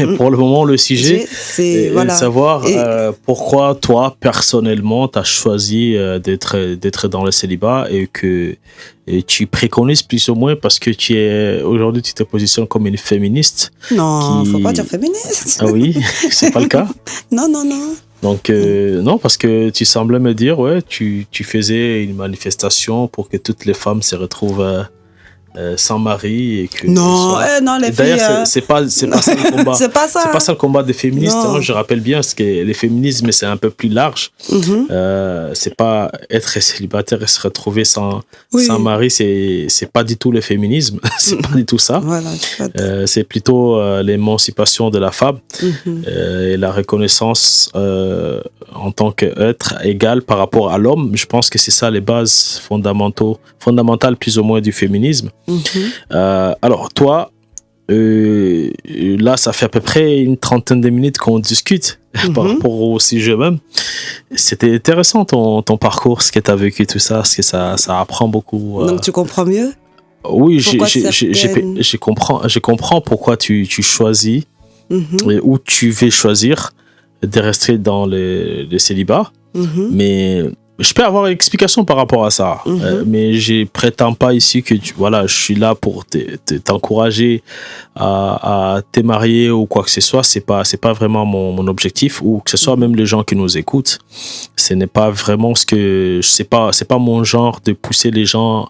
Et pour le moment, le sujet, c'est de savoir pourquoi toi, personnellement, tu as choisi d'être dans le célibat et que tu préconises plus ou moins parce que aujourd'hui, tu te positionnes comme une féministe. Non, faut pas dire féministe. Ah oui, c'est pas le cas? Non. Donc, non, parce que tu semblais me dire, ouais, tu faisais une manifestation pour que toutes les femmes se retrouvent sans mari et que Non, non, les filles. D'ailleurs, c'est pas ça le combat. C'est pas ça. C'est pas ça le combat des féministes. Non. Hein, je rappelle bien, parce que les féminismes, c'est un peu plus large. C'est pas être célibataire et se retrouver sans mari, c'est pas du tout le féminisme. C'est pas du tout ça. Voilà, c'est plutôt l'émancipation de la femme et la reconnaissance en tant qu'être égal par rapport à l'homme. Je pense que c'est ça les bases fondamentales plus ou moins du féminisme. Alors toi, là ça fait à peu près une trentaine de minutes qu'on discute par rapport au sujet même. C'était intéressant ton parcours, ce que tu as vécu, tout ça, parce que ça apprend beaucoup. Donc tu comprends mieux? Oui, je comprends pourquoi tu choisis et où tu veux choisir de rester dans le célibat. Mais je peux avoir une explication par rapport à ça, mais je prétends pas ici que je suis là pour t'encourager à te marier ou quoi que ce soit. C'est pas vraiment mon objectif, ou que ce soit même les gens qui nous écoutent. Ce n'est pas vraiment c'est pas mon genre de pousser les gens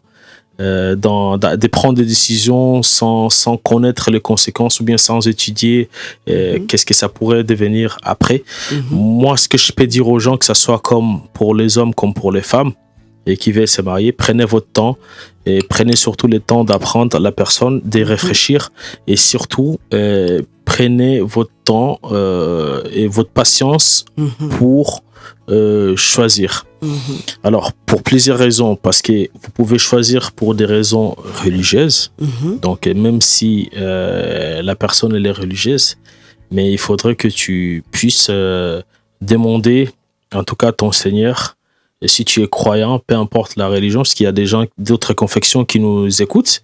de prendre des décisions sans connaître les conséquences ou bien sans étudier qu'est-ce que ça pourrait devenir après. Moi, ce que je peux dire aux gens, que ce soit comme pour les hommes comme pour les femmes et qui veulent se marier, prenez votre temps et prenez surtout le temps d'apprendre à la personne, de réfléchir et surtout prenez votre temps et votre patience pour choisir. Alors, pour plusieurs raisons, parce que vous pouvez choisir pour des raisons religieuses, donc même si la personne elle est religieuse, mais il faudrait que tu puisses demander, en tout cas ton Seigneur, et si tu es croyant, peu importe la religion, parce qu'il y a des gens d'autres confessions qui nous écoutent,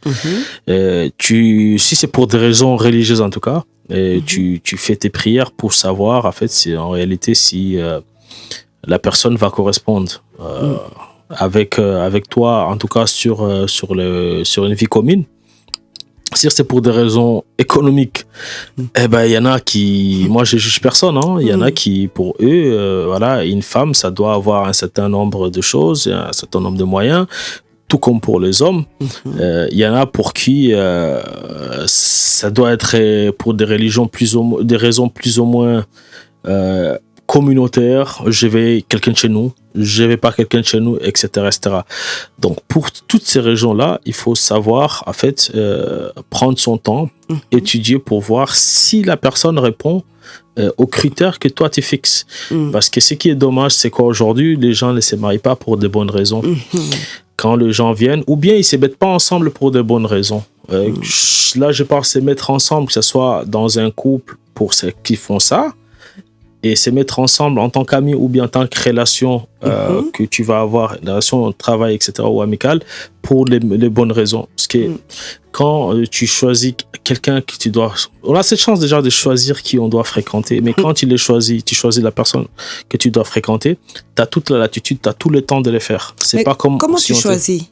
si c'est pour des raisons religieuses en tout cas, tu fais tes prières pour savoir en fait en réalité si la personne va correspondre avec toi, en tout cas sur une vie commune. Si c'est pour des raisons économiques, il y en a qui, moi je juge personne, il y en a qui, pour eux, une femme, ça doit avoir un certain nombre de choses, un certain nombre de moyens, tout comme pour les hommes. Il y en a pour qui ça doit être pour des raisons plus ou moins communautaire, je vais quelqu'un de chez nous, je vais pas quelqu'un de chez nous, etc., etc. Donc, pour toutes ces régions-là, il faut savoir, en fait, prendre son temps, étudier pour voir si la personne répond aux critères que toi, tu fixes. Parce que ce qui est dommage, c'est qu'aujourd'hui, les gens ne se marient pas pour de bonnes raisons. Quand les gens viennent, ou bien ils ne se mettent pas ensemble pour de bonnes raisons. Là, je parle de se mettre ensemble, que ce soit dans un couple pour ceux qui font ça, et se mettre ensemble en tant qu'amis ou bien en tant que relation que tu vas avoir, une relation de travail, etc., ou amicale, pour les bonnes raisons. Parce que quand tu choisis quelqu'un que tu dois... On a cette chance déjà de choisir qui on doit fréquenter, mais quand tu choisis la personne que tu dois fréquenter, tu as toute la latitude, tu as tout le temps de le faire. C'est mais pas comme comment si tu choisis?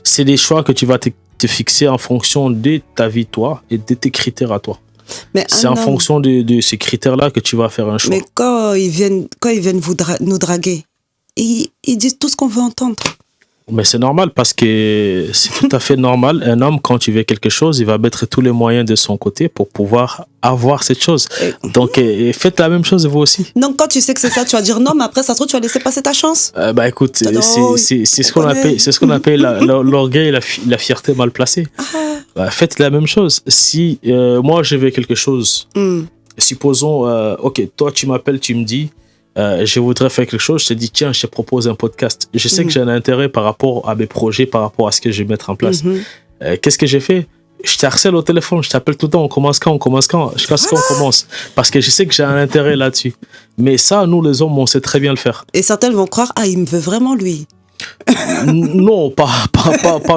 C'est des choix que tu vas te fixer en fonction de ta vie, toi, et de tes critères à toi. C'est en fonction de ces critères-là que tu vas faire un choix. Mais quand ils viennent nous draguer, ils disent tout ce qu'on veut entendre. Mais c'est normal, parce que c'est tout à fait normal. Un homme, quand il veut quelque chose, il va mettre tous les moyens de son côté pour pouvoir avoir cette chose. Donc, faites la même chose vous aussi. Donc, quand tu sais que c'est ça, tu vas dire non, mais après, ça se trouve, tu vas laisser passer ta chance. Écoute, c'est ce qu'on appelle l'orgueil et la fierté mal placée. Faites la même chose. Si moi, je veux quelque chose, supposons, ok, toi, tu m'appelles, tu me dis, je voudrais faire quelque chose, je te dis, tiens, je te propose un podcast. Je sais que j'ai un intérêt par rapport à mes projets, par rapport à ce que je vais mettre en place. Qu'est-ce que j'ai fait? Je te harcèle au téléphone, je t'appelle tout le temps, on commence quand? Jusqu'à ce qu'on commence. Parce que je sais que j'ai un intérêt là-dessus. Mais ça, nous, les hommes, on sait très bien le faire. Et certains vont croire, il me veut vraiment, lui. Non, pas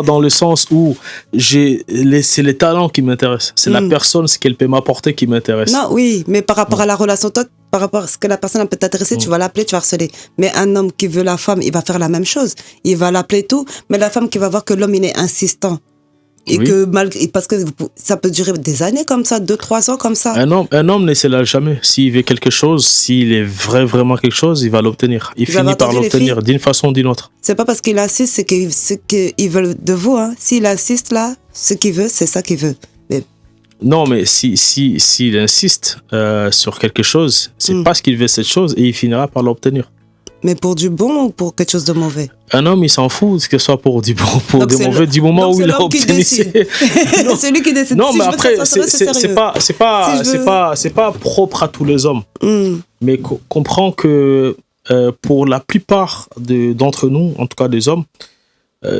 dans le sens où c'est les talents qui m'intéressent. C'est la personne, ce qu'elle peut m'apporter qui m'intéresse. Non, oui, mais par rapport à la relation, toi, par rapport à ce que la personne peut t'intéresser, tu vas l'appeler, tu vas harceler. Mais un homme qui veut la femme, il va faire la même chose. Il va l'appeler tout, mais la femme qui va voir que l'homme, il est insistant, Et Oui. que parce que ça peut durer des années comme ça, 2-3 ans comme ça. Un homme ne se lâche jamais. S'il veut quelque chose, s'il est vraiment quelque chose, il va l'obtenir. Il Vous avez finit par entendu, les l'obtenir filles? d'une façon ou d'une autre. C'est pas parce qu'il insiste, c'est qu'ils veulent de vous. Hein. S'il insiste là, ce qu'il veut, c'est ça qu'il veut. Mais Non, mais s'il insiste sur quelque chose, c'est parce qu'il veut cette chose et il finira par l'obtenir. pour du bon ou pour quelque chose de mauvais? Un homme, il s'en fout que ce soit pour du bon ou pour Donc du c'est mauvais, du moment donc où c'est il a l'homme qui obtenu. décide. C'est lui qui décide. Non, Si mais je veux après, que ça soit sérieux. c'est pas propre à tous les hommes. Hmm. Mais comprends que pour la plupart d'entre nous, en tout cas des hommes,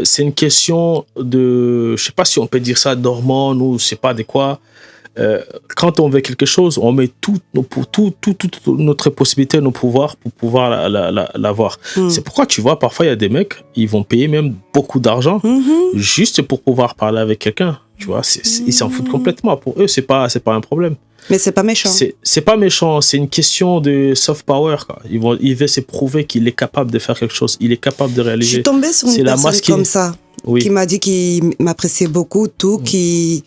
c'est une question de, je sais pas si on peut dire ça, d'hormones ou je sais pas de quoi. Quand on veut quelque chose, on met toute notre possibilité, nos pouvoirs pour pouvoir l'avoir. C'est pourquoi tu vois, parfois il y a des mecs, ils vont payer même beaucoup d'argent juste pour pouvoir parler avec quelqu'un. Tu vois, ils s'en foutent complètement. Pour eux, c'est pas un problème. Mais c'est pas méchant. C'est pas méchant, c'est une question de soft power, quoi. Il veut se prouver qu'il est capable de faire quelque chose, il est capable de réaliser. Je suis tombée sur une personne comme ça, oui. qui m'a dit qu'il m'appréciait beaucoup, qui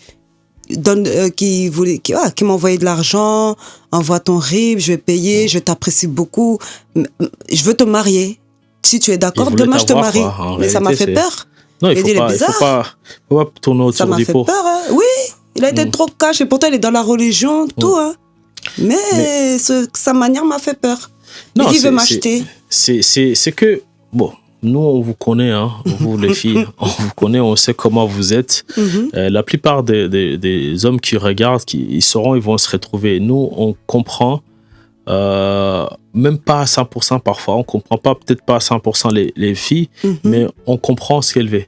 m'envoyait de l'argent, envoie ton RIB, je vais payer, je t'apprécie beaucoup, je veux te marier. Si tu es d'accord, demain je te marie. Mais ça m'a fait peur. Non, il faut pas tourner autour du pot. Ça m'a fait peur, hein. Oui, il a été trop cash et pourtant il est dans la religion, tout, hein. Mais sa manière m'a fait peur. Non, il veut m'acheter. C'est que, bon, nous, on vous connaît, hein, vous les filles, on vous connaît, on sait comment vous êtes. La plupart des hommes qui regardent, ils vont se retrouver. Nous, on comprend, même pas à 100% parfois, on comprend pas, peut-être pas à 100% les filles, mais on comprend ce qu'elles veulent.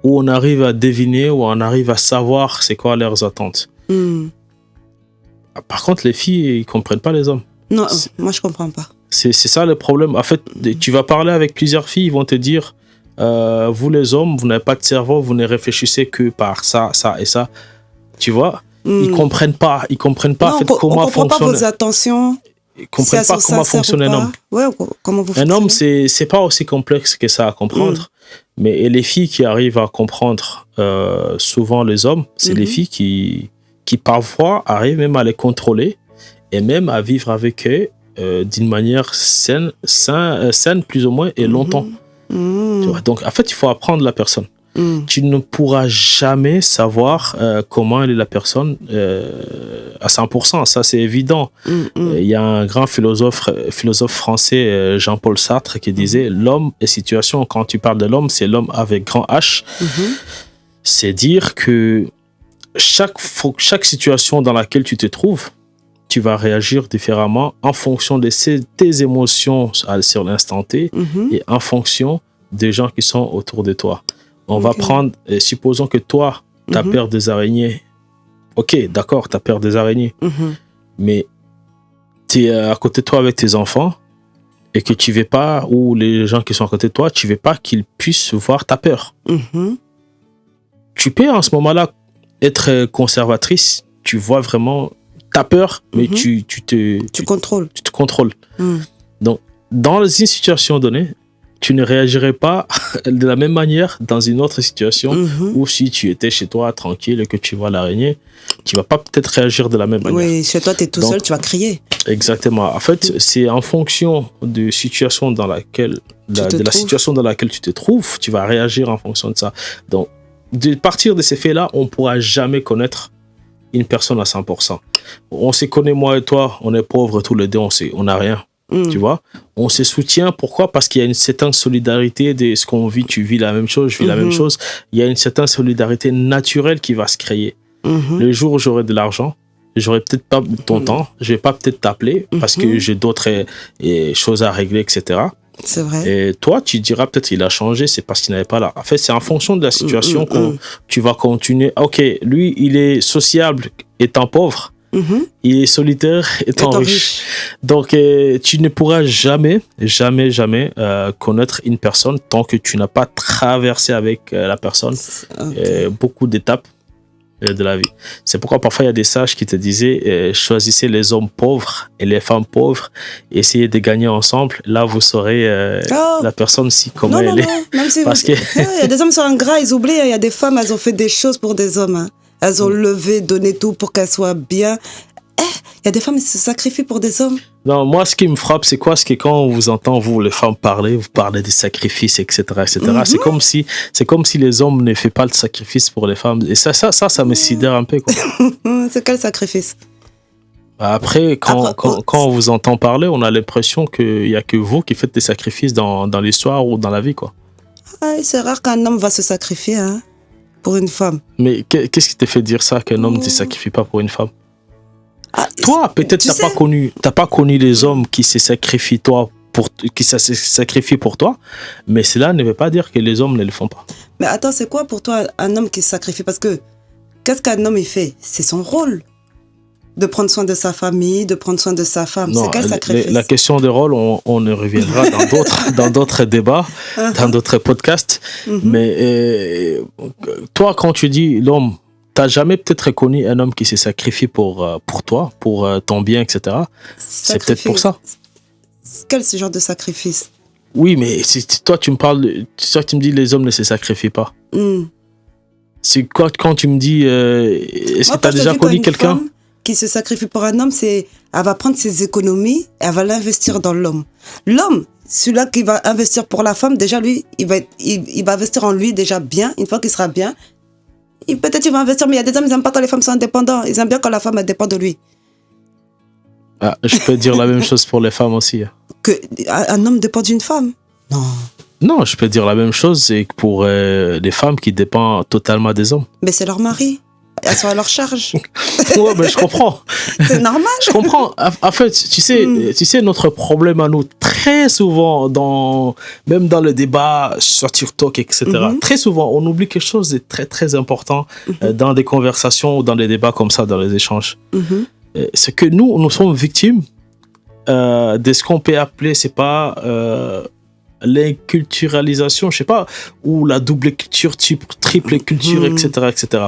Ou on arrive à deviner, ou on arrive à savoir c'est quoi leurs attentes. Par contre, les filles, ils comprennent pas les hommes. Non, moi je comprends pas. C'est ça le problème. En fait, tu vas parler avec plusieurs filles, ils vont te dire vous les hommes, vous n'avez pas de cerveau, vous ne réfléchissez que par ça, ça et ça. Tu vois, ils comprennent pas Non, en fait, comment fonctionne. On comprend pas vos intentions. Ils comprennent pas comment fonctionne un homme. Ouais, comment vous un homme, c'est pas aussi complexe que ça à comprendre. Mais les filles qui arrivent à comprendre souvent les hommes, c'est les filles qui parfois arrivent même à les contrôler et même à vivre avec eux d'une manière saine plus ou moins et longtemps. Tu vois, donc en fait, il faut apprendre la personne. Tu ne pourras jamais savoir comment elle est la personne à 100%, ça c'est évident. Il y a un grand philosophe français, Jean-Paul Sartre, qui disait l'homme et situation, quand tu parles de l'homme, c'est l'homme avec grand H. C'est dire que chaque situation dans laquelle tu te trouves, tu vas réagir différemment en fonction de tes émotions sur l'instant T et en fonction des gens qui sont autour de toi. On va prendre, supposons que toi, tu as peur des araignées. Ok, d'accord, tu as peur des araignées. Mais tu es à côté de toi avec tes enfants et que tu ne veux pas, ou les gens qui sont à côté de toi, tu ne veux pas qu'ils puissent voir ta peur. Tu peux en ce moment-là être conservatrice, tu vois vraiment ta peur, mais tu contrôles. Tu te contrôles. Donc, dans une situation donnée, tu ne réagirais pas de la même manière dans une autre situation où si tu étais chez toi tranquille et que tu vois l'araignée, tu vas pas peut-être réagir de la même manière. Oui, chez toi, tu es tout seul, tu vas crier. Exactement. En fait, c'est en fonction de situation dans laquelle, la situation dans laquelle tu te trouves, tu vas réagir en fonction de ça. Donc, de partir de ces faits-là, on ne pourra jamais connaître une personne à 100%. On se connaît, moi et toi, on est pauvres tous les deux, on n'a rien. Tu vois, on se soutient. Pourquoi? Parce qu'il y a une certaine solidarité de ce qu'on vit. Tu vis la même chose, je vis la même chose. Il y a une certaine solidarité naturelle qui va se créer. Le jour où j'aurai de l'argent, j'aurai peut-être pas ton temps, je vais pas peut-être t'appeler parce que j'ai d'autres choses à régler, etc. C'est vrai. Et toi, tu diras peut-être qu'il a changé, c'est parce qu'il n'avait pas là. En fait, c'est en fonction de la situation que tu vas continuer. Ok, lui, il est sociable étant pauvre. Il est solitaire étant riche. Donc, tu ne pourras jamais connaître une personne tant que tu n'as pas traversé avec la personne beaucoup d'étapes, de la vie. C'est pourquoi parfois il y a des sages qui te disaient choisissez les hommes pauvres et les femmes pauvres, essayez de gagner ensemble. Là, vous saurez la personne si comment elle est. Non, même si Parce il y a des hommes qui sont ingrats, ils oublient. Il y a des femmes, elles ont fait des choses pour des hommes. Hein. Elles ont levé, donné tout pour qu'elles soient bien. Il y a des femmes qui se sacrifient pour des hommes. Non, moi, ce qui me frappe, c'est quoi? C'est que quand on vous entend, vous, les femmes, parler, vous parlez des sacrifices, etc., etc. C'est comme si les hommes ne font pas le sacrifice pour les femmes. Et ça me sidère un peu, quoi. C'est quel sacrifice? Après, quand on vous entend parler, on a l'impression qu'il n'y a que vous qui faites des sacrifices dans l'histoire ou dans la vie, quoi. C'est rare qu'un homme va se sacrifier pour une femme. Mais qu'est-ce qui te fait dire ça, qu'un homme ne se sacrifie pas pour une femme? Toi, peut-être tu n'as pas connu les hommes qui se sacrifient pour toi, mais cela ne veut pas dire que les hommes ne le font pas. Mais attends, c'est quoi pour toi un homme qui se sacrifie? Parce que qu'est-ce qu'un homme il fait? C'est son rôle de prendre soin de sa famille, de prendre soin de sa femme. Non, c'est quel sacrifice? La question de rôle, on y reviendra dans d'autres débats, dans d'autres podcasts. Mais toi, quand tu dis l'homme, t'as jamais peut-être connu un homme qui s'est sacrifié pour toi, pour ton bien, etc. C'est peut-être pour ça. Quel genre de sacrifice? Oui, mais toi, tu me dis les hommes ne se sacrifient pas. C'est quoi quand tu me dis est-ce que tu as déjà connu quelqu'un qui se sacrifie pour un homme? C'est elle va prendre ses économies, elle va l'investir dans l'homme. L'homme, celui-là qui va investir pour la femme, déjà lui, il va investir en lui déjà bien. Une fois qu'il sera bien, peut-être il va investir, mais il y a des hommes, ils n'aiment pas quand les femmes sont indépendantes. Ils aiment bien quand la femme dépend de lui. Je peux dire la même chose pour les femmes aussi. Un homme dépend d'une femme? Non. Non, je peux dire la même chose c'est pour les femmes qui dépendent totalement des hommes. Mais c'est leur mari. Elles sont à leur charge. Ouais, mais je comprends. C'est normal. Je comprends. En fait, tu sais, notre problème à nous, très souvent, même dans le débat sur TikTok, etc., très souvent, on oublie quelque chose de très, très important dans des conversations ou dans des débats comme ça, dans les échanges. C'est que nous sommes victimes de ce qu'on peut appeler, c'est pas l'inculturalisation, je sais pas, ou la double culture, triple culture, etc., etc.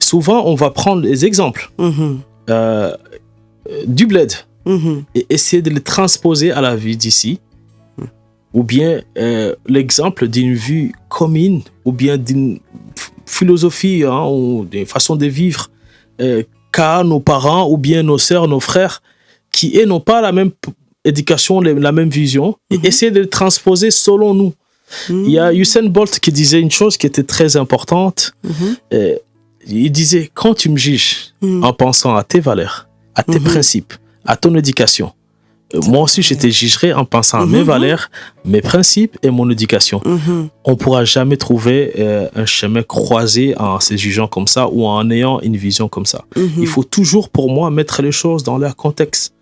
Souvent, on va prendre les exemples du bled et essayer de les transposer à la vie d'ici, ou bien l'exemple d'une vue commune, ou bien d'une philosophie ou d'une façon de vivre qu'a nos parents, ou bien nos sœurs, nos frères, qui n'ont pas la même éducation, la même vision, et essayer de le transposer selon nous. Il y a Usain Bolt qui disait une chose qui était très importante. Il disait, quand tu me juges en pensant à tes valeurs, à tes principes, à ton éducation, moi aussi je te jugerai en pensant à mes valeurs, mes principes et mon éducation. On ne pourra jamais trouver un chemin croisé en se jugeant comme ça ou en ayant une vision comme ça. Il faut toujours, pour moi, mettre les choses dans leur contexte.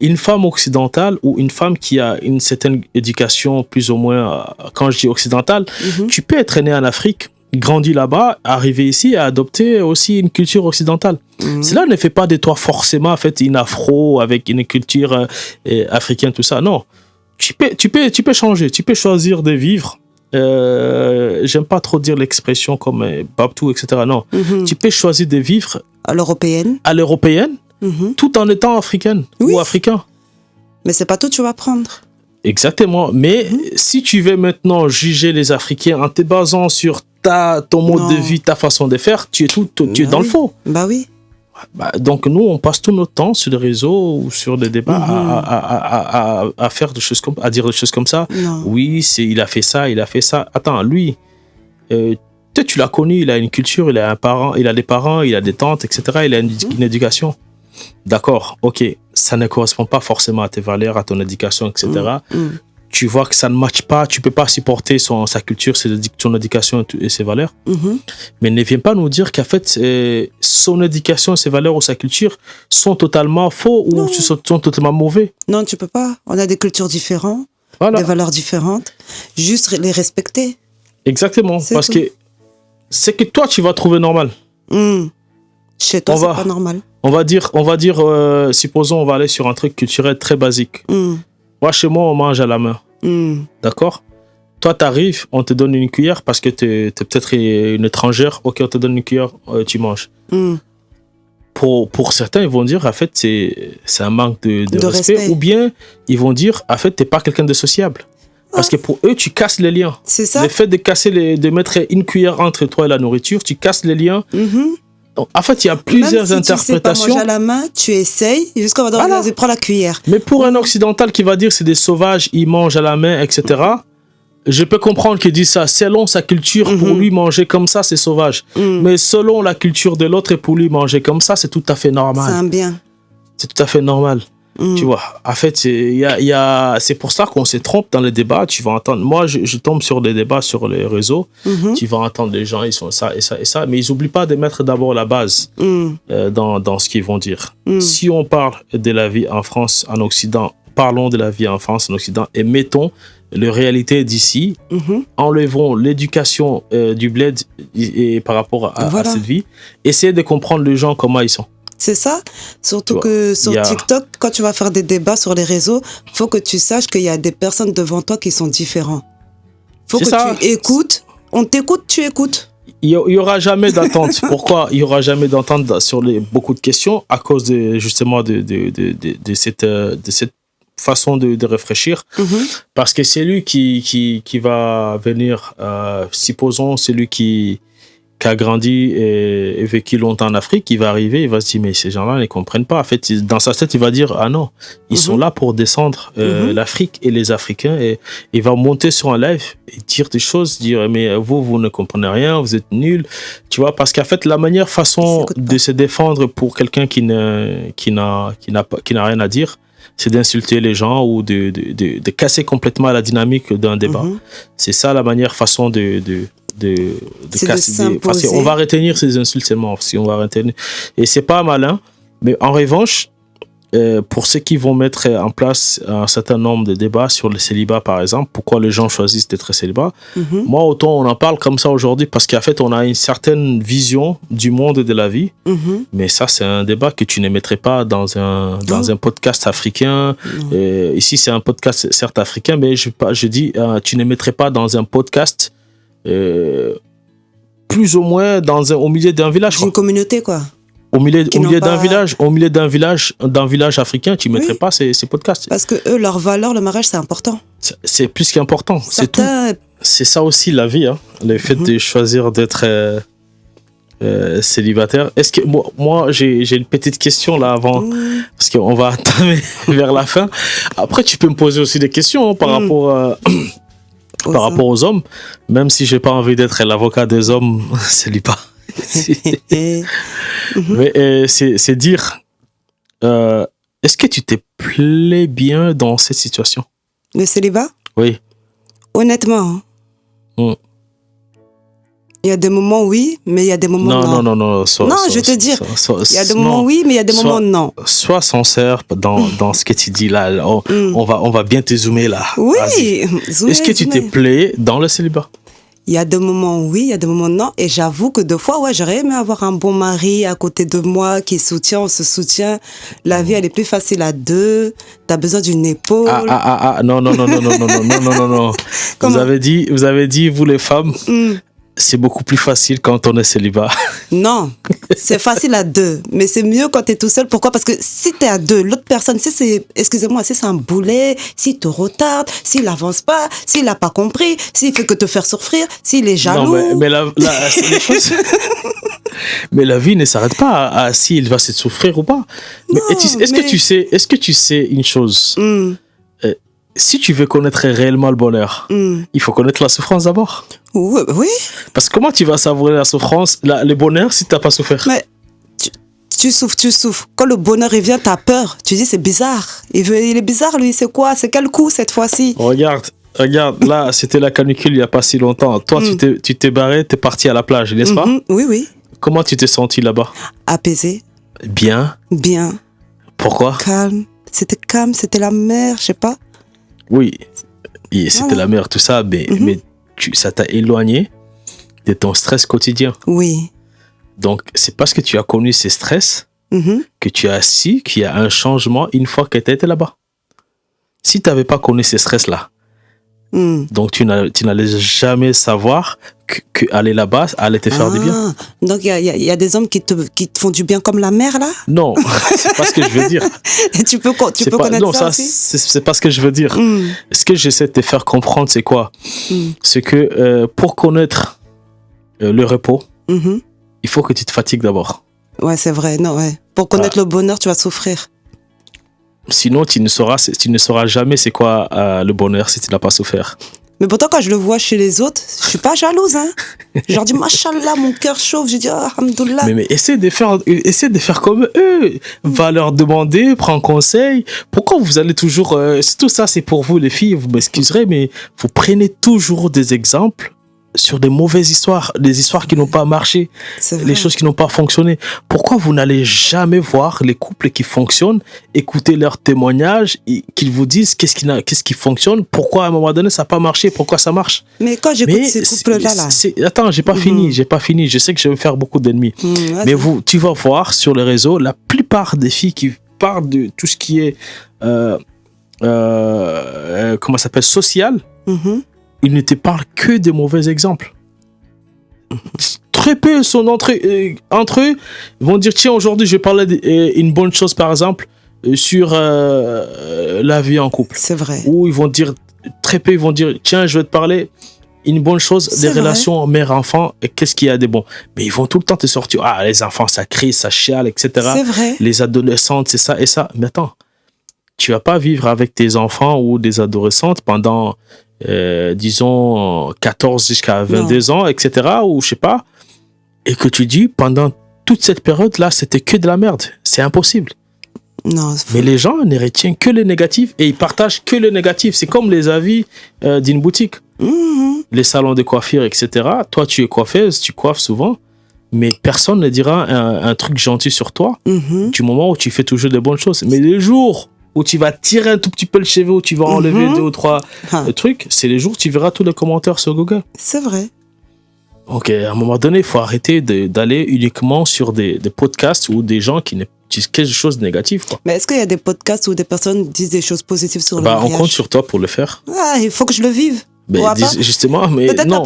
Une femme occidentale ou une femme qui a une certaine éducation plus ou moins, quand je dis occidentale, tu peux être né en Afrique, grandi là-bas, arriver ici et adopter aussi une culture occidentale. Cela ne fait pas de toi forcément une afro avec une culture africaine, tout ça. Non, tu peux changer, tu peux choisir de vivre. J'aime pas trop dire l'expression comme Babtou, etc. Non, tu peux choisir de vivre à l'européenne. Tout en étant africaine ou africain. Mais c'est pas tout, tu vas prendre. Exactement. Mais si tu veux maintenant juger les Africains en te basant sur ton mode de vie, ta façon de faire, tu es dans le faux. Bah oui. Donc nous, on passe tout notre temps sur les réseaux ou sur des débats à faire des choses à dire des choses comme ça. Non. Oui, il a fait ça, il a fait ça. Attends, lui, peut-être tu l'as connu, il a une culture, il a des parents, il a des tantes, etc. Il a une éducation. D'accord, ok, ça ne correspond pas forcément à tes valeurs, à ton éducation, etc. Tu vois que ça ne matche pas, tu ne peux pas supporter sa culture, son éducation et ses valeurs. Mais ne viens pas nous dire qu'en fait, son éducation, ses valeurs ou sa culture sont totalement faux ou sont totalement mauvais. Non, tu ne peux pas. On a des cultures différentes, des valeurs différentes. Juste les respecter. Exactement, parce que c'est que toi, tu vas trouver normal. Chez toi, c'est pas normal. On va dire, supposons, on va aller sur un truc culturel très basique. Moi, chez moi, on mange à la main. D'accord? Toi, t'arrives, on te donne une cuillère parce que t'es peut-être une étrangère. Ok, on te donne une cuillère, tu manges. Pour certains, ils vont dire, en fait, c'est un manque de respect. Ou bien, ils vont dire, en fait, t'es pas quelqu'un de sociable. Parce que pour eux, tu casses les liens. C'est ça. Le fait de mettre une cuillère entre toi et la nourriture, tu casses les liens. Donc, en fait, il y a plusieurs interprétations. Même si tu sais pas manger à la main, tu essayes jusqu'à va dire, vas-y, prends la cuillère. Mais pour un occidental qui va dire c'est des sauvages, ils mangent à la main, etc., je peux comprendre qu'il dit ça. Selon sa culture, pour lui, manger comme ça, c'est sauvage. Mais selon la culture de l'autre, pour lui, manger comme ça, c'est tout à fait normal. C'est un bien. C'est tout à fait normal. Tu vois, en fait, c'est pour ça qu'on se trompe dans les débats. Tu vas entendre, moi, je tombe sur des débats sur les réseaux. Tu vas entendre les gens, ils sont ça et ça et ça, mais ils n'oublient pas de mettre d'abord la base dans ce qu'ils vont dire. Si on parle de la vie en France, en Occident, parlons de la vie en France, en Occident, et mettons les réalités d'ici, enlevons l'éducation du bled et par rapport à cette vie, essayez de comprendre les gens, comment ils sont. C'est ça. Surtout que sur TikTok, quand tu vas faire des débats sur les réseaux, il faut que tu saches qu'il y a des personnes devant toi qui sont différentes. Il faut que tu écoutes. On t'écoute, tu écoutes. Il n'y aura jamais d'attente. Pourquoi il n'y aura jamais d'attente sur beaucoup de questions? À cause justement de cette façon de réfléchir. Parce que c'est lui qui va venir, supposons celui qui a grandi et vécu longtemps en Afrique, il va arriver, il va se dire, mais ces gens-là ne comprennent pas. En fait, dans sa tête, il va dire, ah non, ils sont là pour descendre l'Afrique et les Africains. Et il va monter sur un live et dire des choses, dire, mais vous ne comprenez rien, vous êtes nuls. Tu vois, parce qu'en fait, la façon de se défendre pour quelqu'un qui n'a rien à dire, c'est d'insulter les gens ou de casser complètement la dynamique d'un débat. C'est ça la façon de casser. On va retenir ces insultes seulement. Si on va retenir. Et c'est pas malin. Mais en revanche, pour ceux qui vont mettre en place un certain nombre de débats sur le célibat, par exemple, pourquoi les gens choisissent d'être célibat, moi, autant on en parle comme ça aujourd'hui parce qu'en fait, on a une certaine vision du monde et de la vie. Mais ça, c'est un débat que tu ne mettrais pas dans un podcast africain. Ici, c'est un podcast, certes africain, mais je dis, tu ne mettrais pas dans un podcast plus ou moins au milieu d'un village. Une communauté, quoi. Au milieu d'un village africain, tu ne mettrais pas ces podcasts. Parce que eux, leur valeur, le mariage, c'est important. C'est plus qu'important. C'est tout. C'est ça aussi la vie, hein. Le fait de choisir d'être célibataire. Est-ce que moi j'ai une petite question là avant, parce qu'on va entamer vers la fin. Après, tu peux me poser aussi des questions par rapport aux hommes, même si j'ai pas envie d'être l'avocat des hommes célibats. Mais c'est dire, est-ce que tu te plais bien dans cette situation? Le célibat? Oui. Honnêtement, il y a des moments oui, mais il y a des moments non. Non, je vais te dire, il y a des moments oui, mais il y a des moments non. Sois sincère dans ce que tu dis là. On va bien te zoomer là. Oui. Est-ce que tu te plais dans le célibat? Il y a des moments oui, il y a des moments non. Et j'avoue que des fois, j'aurais aimé avoir un bon mari à côté de moi qui soutient, on se soutient. La vie, elle est plus facile à deux. T'as besoin d'une épaule. Non. Vous avez dit, vous les femmes, c'est beaucoup plus facile quand on est célibat. Non, c'est facile à deux, mais c'est mieux quand tu es tout seul. Pourquoi? Parce que si tu es à deux, l'autre personne, si c'est un boulet, s'il te retarde, s'il n'avance pas, s'il n'a pas compris, s'il fait que te faire souffrir, s'il est jaloux. Non, mais mais la vie ne s'arrête pas à s'il va se souffrir ou pas. Est-ce que tu sais une chose? Si tu veux connaître réellement le bonheur, il faut connaître la souffrance d'abord. Oui. Parce que comment tu vas savourer la souffrance, le bonheur, si tu n'as pas souffert? Mais tu souffres. Quand le bonheur il vient, tu as peur. Tu dis, c'est bizarre. Il est bizarre, lui. C'est quoi? C'est quel coup cette fois-ci? Regarde, là, c'était la canicule il n'y a pas si longtemps. Toi, tu t'es barré, tu es parti à la plage, n'est-ce pas? Oui. Comment tu t'es senti là-bas? Apaisé. Bien. Pourquoi? Calme. C'était la mer, je sais pas. Oui, c'était la mer, tout ça, mais ça t'a éloigné de ton stress quotidien. Oui. Donc, c'est parce que tu as connu ces stress que tu as su qu'il y a un changement une fois que tu étais là-bas. Si tu n'avais pas connu ces stress-là, Donc, tu n'allais jamais savoir qu'aller là-bas allait te faire du bien. Donc, il y a des hommes qui te font du bien comme la mère, là? Non, c'est pas ce que je veux dire. Et tu peux connaître non, ça aussi? C'est pas ce que je veux dire. Ce que j'essaie de te faire comprendre, c'est quoi? C'est que pour connaître le repos, il faut que tu te fatigues d'abord. Ouais, c'est vrai. Non, ouais. Pour connaître le bonheur, tu vas souffrir. Sinon, tu ne sauras jamais c'est quoi le bonheur si tu n'as pas souffert. Mais pourtant, quand je le vois chez les autres, je suis pas jalouse, hein. Je leur dis, machallah, mon cœur chauffe. Je dis, oh, alhamdoulilah. Mais essaie de faire comme eux. Va leur demander, prends conseil. Pourquoi vous allez toujours... tout ça, c'est pour vous, les filles, vous m'excuserez, mais vous prenez toujours des exemples sur des mauvaises histoires, des histoires qui n'ont pas marché, les choses qui n'ont pas fonctionné. Pourquoi vous n'allez jamais voir les couples qui fonctionnent, écouter leurs témoignages, et qu'ils vous disent qu'est-ce qui fonctionne, pourquoi à un moment donné ça n'a pas marché, pourquoi ça marche. Mais quand j'écoute ces couples-là, attends, j'ai pas fini, je sais que je vais me faire beaucoup d'ennemis. Mais tu vas voir sur les réseaux, la plupart des filles qui parlent de tout ce qui est comment ça s'appelle, social, ils ne te parlent que de mauvais exemples. Très peu sont entre eux. Ils vont dire, tiens, aujourd'hui, je vais parler d'une bonne chose, par exemple, sur la vie en couple. C'est vrai. Ou très peu, ils vont dire, tiens, je vais te parler une bonne chose, des relations mère-enfant, et qu'est-ce qu'il y a de bon. Mais ils vont tout le temps te sortir, les enfants, ça crie, ça chiale, etc. C'est vrai. Les adolescentes, c'est ça et ça. Mais attends, tu vas pas vivre avec tes enfants ou des adolescentes pendant... disons 14 jusqu'à 22 ans, etc. ou je sais pas, et que tu dis pendant toute cette période là c'était que de la merde, c'est impossible. Non, mais les gens ne retiennent que le négatif et ils partagent que le négatif. C'est comme les avis d'une boutique, les salons de coiffure, etc. Toi tu es coiffeuse, tu coiffes souvent, mais personne ne dira un truc gentil sur toi du moment où tu fais toujours de bonnes choses. Mais les jours où tu vas tirer un tout petit peu le cheveu, où tu vas enlever 2 ou 3 trucs, c'est les jours où tu verras tous les commentaires sur Google. C'est vrai. Donc, à un moment donné, il faut arrêter d'aller uniquement sur des podcasts ou des gens qui disent quelque chose de négatif, quoi. Mais est-ce qu'il y a des podcasts où des personnes disent des choses positives sur le mariage? On compte sur toi pour le faire. Il faut que je le vive. Mais justement, mais non,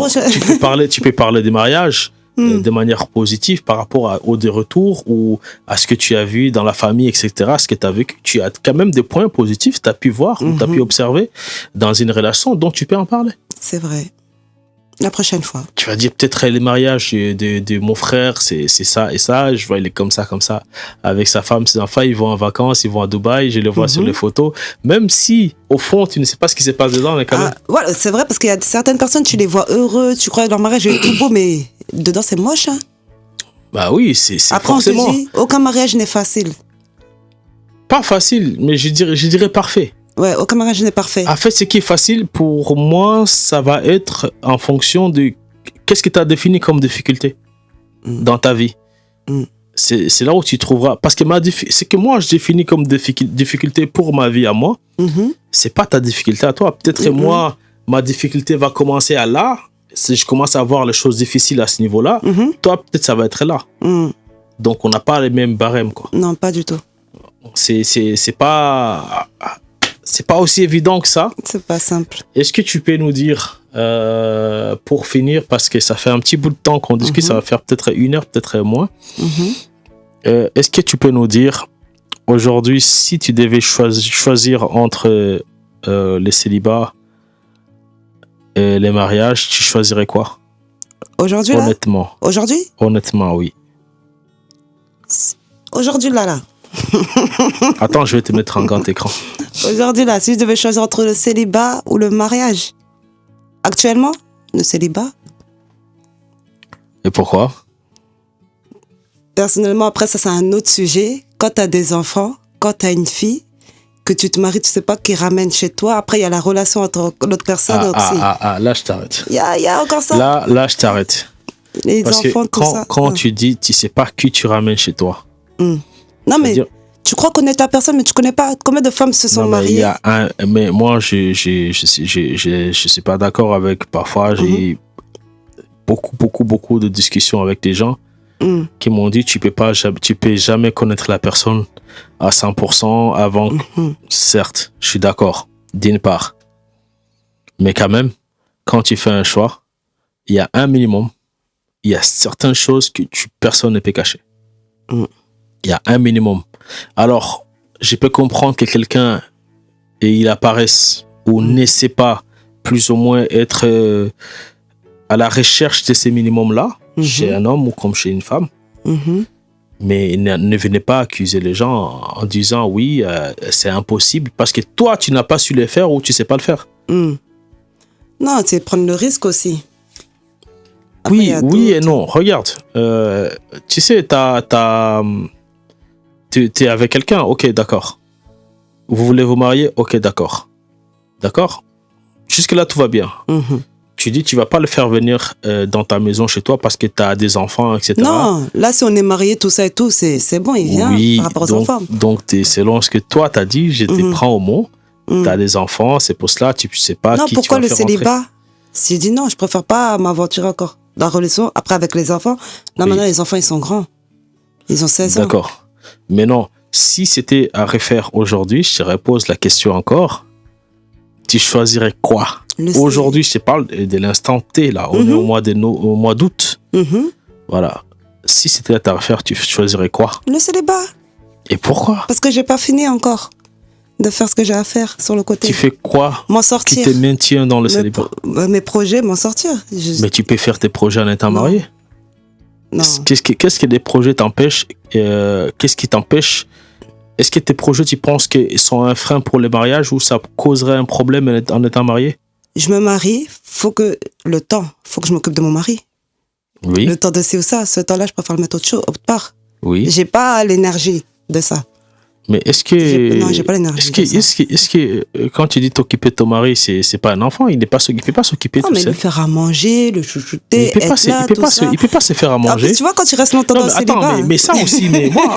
tu peux parler des mariages de manière positive par rapport aux des retours ou à ce que tu as vu dans la famille, etc. Ce que tu as vécu. Tu as quand même des points positifs, tu as pu voir, tu as pu observer dans une relation dont tu peux en parler. C'est vrai. La prochaine fois. Tu vas dire peut-être les mariages de mon frère, c'est ça et ça. Je vois, il est comme ça. Avec sa femme, ses enfants, ils vont en vacances, ils vont à Dubaï, je les vois sur les photos. Même si, au fond, tu ne sais pas ce qui se passe dedans, mais quand même. Voilà, c'est vrai, parce qu'il y a certaines personnes, tu les vois heureux, tu crois que leur mariage est tout beau, mais dedans, c'est moche, hein. Bah oui, c'est après, forcément. On te dit, aucun mariage n'est facile. Pas facile, mais je dirais parfait. Ouais, aucun mariage n'est parfait. En fait, ce qui est facile pour moi, ça va être en fonction de qu'est-ce que tu as défini comme difficulté dans ta vie. C'est là où tu trouveras. Parce que ce que moi je définis comme difficulté pour ma vie à moi, c'est pas ta difficulté à toi. Peut-être que moi, ma difficulté va commencer à là. Si je commence à voir les choses difficiles à ce niveau-là, toi, peut-être ça va être là. Donc, on n'a pas les mêmes barèmes, quoi. Non, pas du tout. C'est pas aussi évident que ça. C'est pas simple. Est-ce que tu peux nous dire, pour finir, parce que ça fait un petit bout de temps qu'on discute, ça va faire peut-être 1 heure, peut-être moins. Est-ce que tu peux nous dire, aujourd'hui, si tu devais choisir entre les célibats et les mariages, tu choisirais quoi? Aujourd'hui, là? Honnêtement. Aujourd'hui? Honnêtement, oui. Aujourd'hui, là. Attends, je vais te mettre en grand écran. Aujourd'hui, là, si je devais choisir entre le célibat ou le mariage, actuellement, le célibat. Et pourquoi? Personnellement, après, ça, c'est un autre sujet. Quand tu as des enfants, quand tu as une fille, que tu te maries, tu sais pas qui ramène chez toi. Après, il y a la relation entre l'autre personne aussi. Là, je t'arrête. Il y a encore ça. Là, je t'arrête. Les Parce enfants, que tout ça. quand tu dis, tu sais pas qui tu ramènes chez toi. Non, mais tu crois connaître la personne, mais tu connais pas combien de femmes se sont mariées. Mais moi, je suis pas d'accord avec. Parfois, j'ai beaucoup de discussions avec des gens qui m'ont dit tu peux jamais connaître la personne à 100% avant. Certes, je suis d'accord, d'une part. Mais quand même, quand tu fais un choix, il y a un minimum. Il y a certaines choses que personne ne peut cacher. Il y a un minimum. Alors, je peux comprendre que quelqu'un, et il apparaisse ou ne sait pas plus ou moins être à la recherche de ces minimums-là, chez un homme ou comme chez une femme. Mais ne venez pas accuser les gens en disant oui, c'est impossible parce que toi, tu n'as pas su le faire ou tu ne sais pas le faire. Non, c'est prendre le risque aussi. Après, oui et non. Regarde, tu sais, t'es avec quelqu'un, ok, d'accord. Vous voulez vous marier, ok, d'accord. D'accord? Jusque-là, tout va bien. Tu dis, tu vas pas le faire venir dans ta maison chez toi parce que tu as des enfants, etc. Non, là, si on est marié, tout ça et tout, c'est bon, il vient par rapport aux enfants. Donc, selon ce que toi, tu as dit, je te prends au mot. Tu as des enfants, c'est pour cela, tu sais pas non, qui tu vas faire pourquoi le célibat? rentrer. Si je dis non, je préfère pas m'aventurer encore dans la relation. Après, avec les enfants, là, maintenant, les enfants, ils sont grands. Ils ont 16 ans. D'accord. Mais non, si c'était à refaire aujourd'hui, je te repose la question encore. Tu choisirais quoi? Aujourd'hui, je te parle de l'instant T, là. On est au mois d'août. Voilà. Si c'était à refaire, tu choisirais quoi? Le célibat. Et pourquoi? Parce que j'ai pas fini encore de faire ce que j'ai à faire sur le côté. Tu fais quoi? M'en sortir. Qui te maintient dans le célibat? Mes projets, m'en sortir. Mais tu peux faire tes projets en étant marié? Non. Qu'est-ce que des projets t'empêchent? Qu'est-ce qui t'empêche? Est-ce que tes projets, tu penses qu'ils sont un frein pour le mariage ou ça causerait un problème en étant marié? Je me marie, faut que je m'occupe de mon mari. Oui. Le temps de ci ou ça, ce temps-là, je préfère le mettre autre part. Oui. J'ai pas l'énergie de ça. Mais est-ce que... Non, j'ai pas l'énergie de ça. Est-ce que quand tu dis t'occuper de ton mari, c'est pas un enfant, il peut pas s'occuper tout seul. Non, mais lui faire à manger, le chouchouter, il peut pas se faire à manger. Tu vois, quand tu restes longtemps dans le célibat... mais ça aussi, mais moi,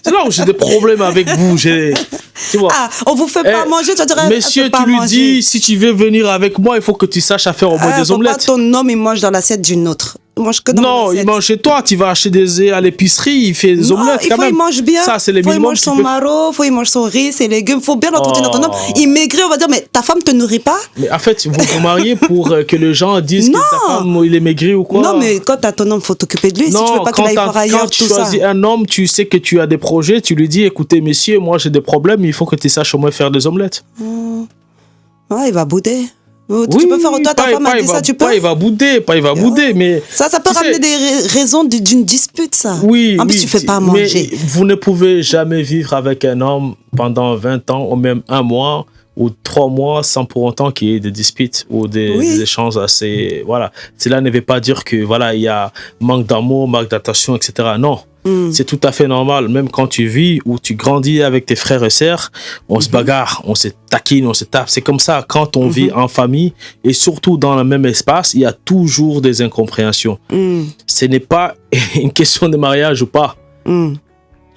c'est là où j'ai des problèmes avec vous. Tu vois. Ah, on vous fait pas manger, tu vas dire... Monsieur, tu lui dis, si tu veux venir avec moi, il faut que tu saches à faire au moins des omelettes. Faut pas ton homme, il mange dans l'assiette d'une autre. Il mange que dans non, il mange chez toi, tu vas acheter des œufs à l'épicerie, il fait des omelettes quand même. Il mange bien. Ça, c'est les minimums. Il mange son marron, il mange son riz, ses légumes. Il faut bien l'entretenir ton homme. Il maigrit, on va dire, mais ta femme te nourrit pas? Mais en fait, vous vous mariez pour que les gens disent que ta femme, il est maigri ou quoi? Non, mais quand t'as ton homme, il faut t'occuper de lui. Non, si tu veux pas qu'il aille voir ailleurs, quand tu choisis un homme, tu sais que tu as des projets, tu lui dis, écoutez, messieurs, moi j'ai des problèmes, il faut que tu saches au moins faire des omelettes. Il va bouder. Tu peux faire toi, ta femme a dit ça, tu peux. Il va bouder, mais... Ça peut ramener des raisons d'une dispute, ça. Oui, en plus, tu fais pas à manger. Mais vous ne pouvez jamais vivre avec un homme pendant 20 ans, ou même 1 mois, ou 3 mois, sans pour autant qu'il y ait des disputes ou des échanges assez... Voilà. Cela ne veut pas dire que, voilà, il y a manque d'amour, manque d'attention, etc. Non. C'est tout à fait normal. Même quand tu vis ou tu grandis avec tes frères et sœurs, on se bagarre, on se taquine, on se tape. C'est comme ça quand on vit en famille et surtout dans le même espace, il y a toujours des incompréhensions. Ce n'est pas une question de mariage ou pas. Tu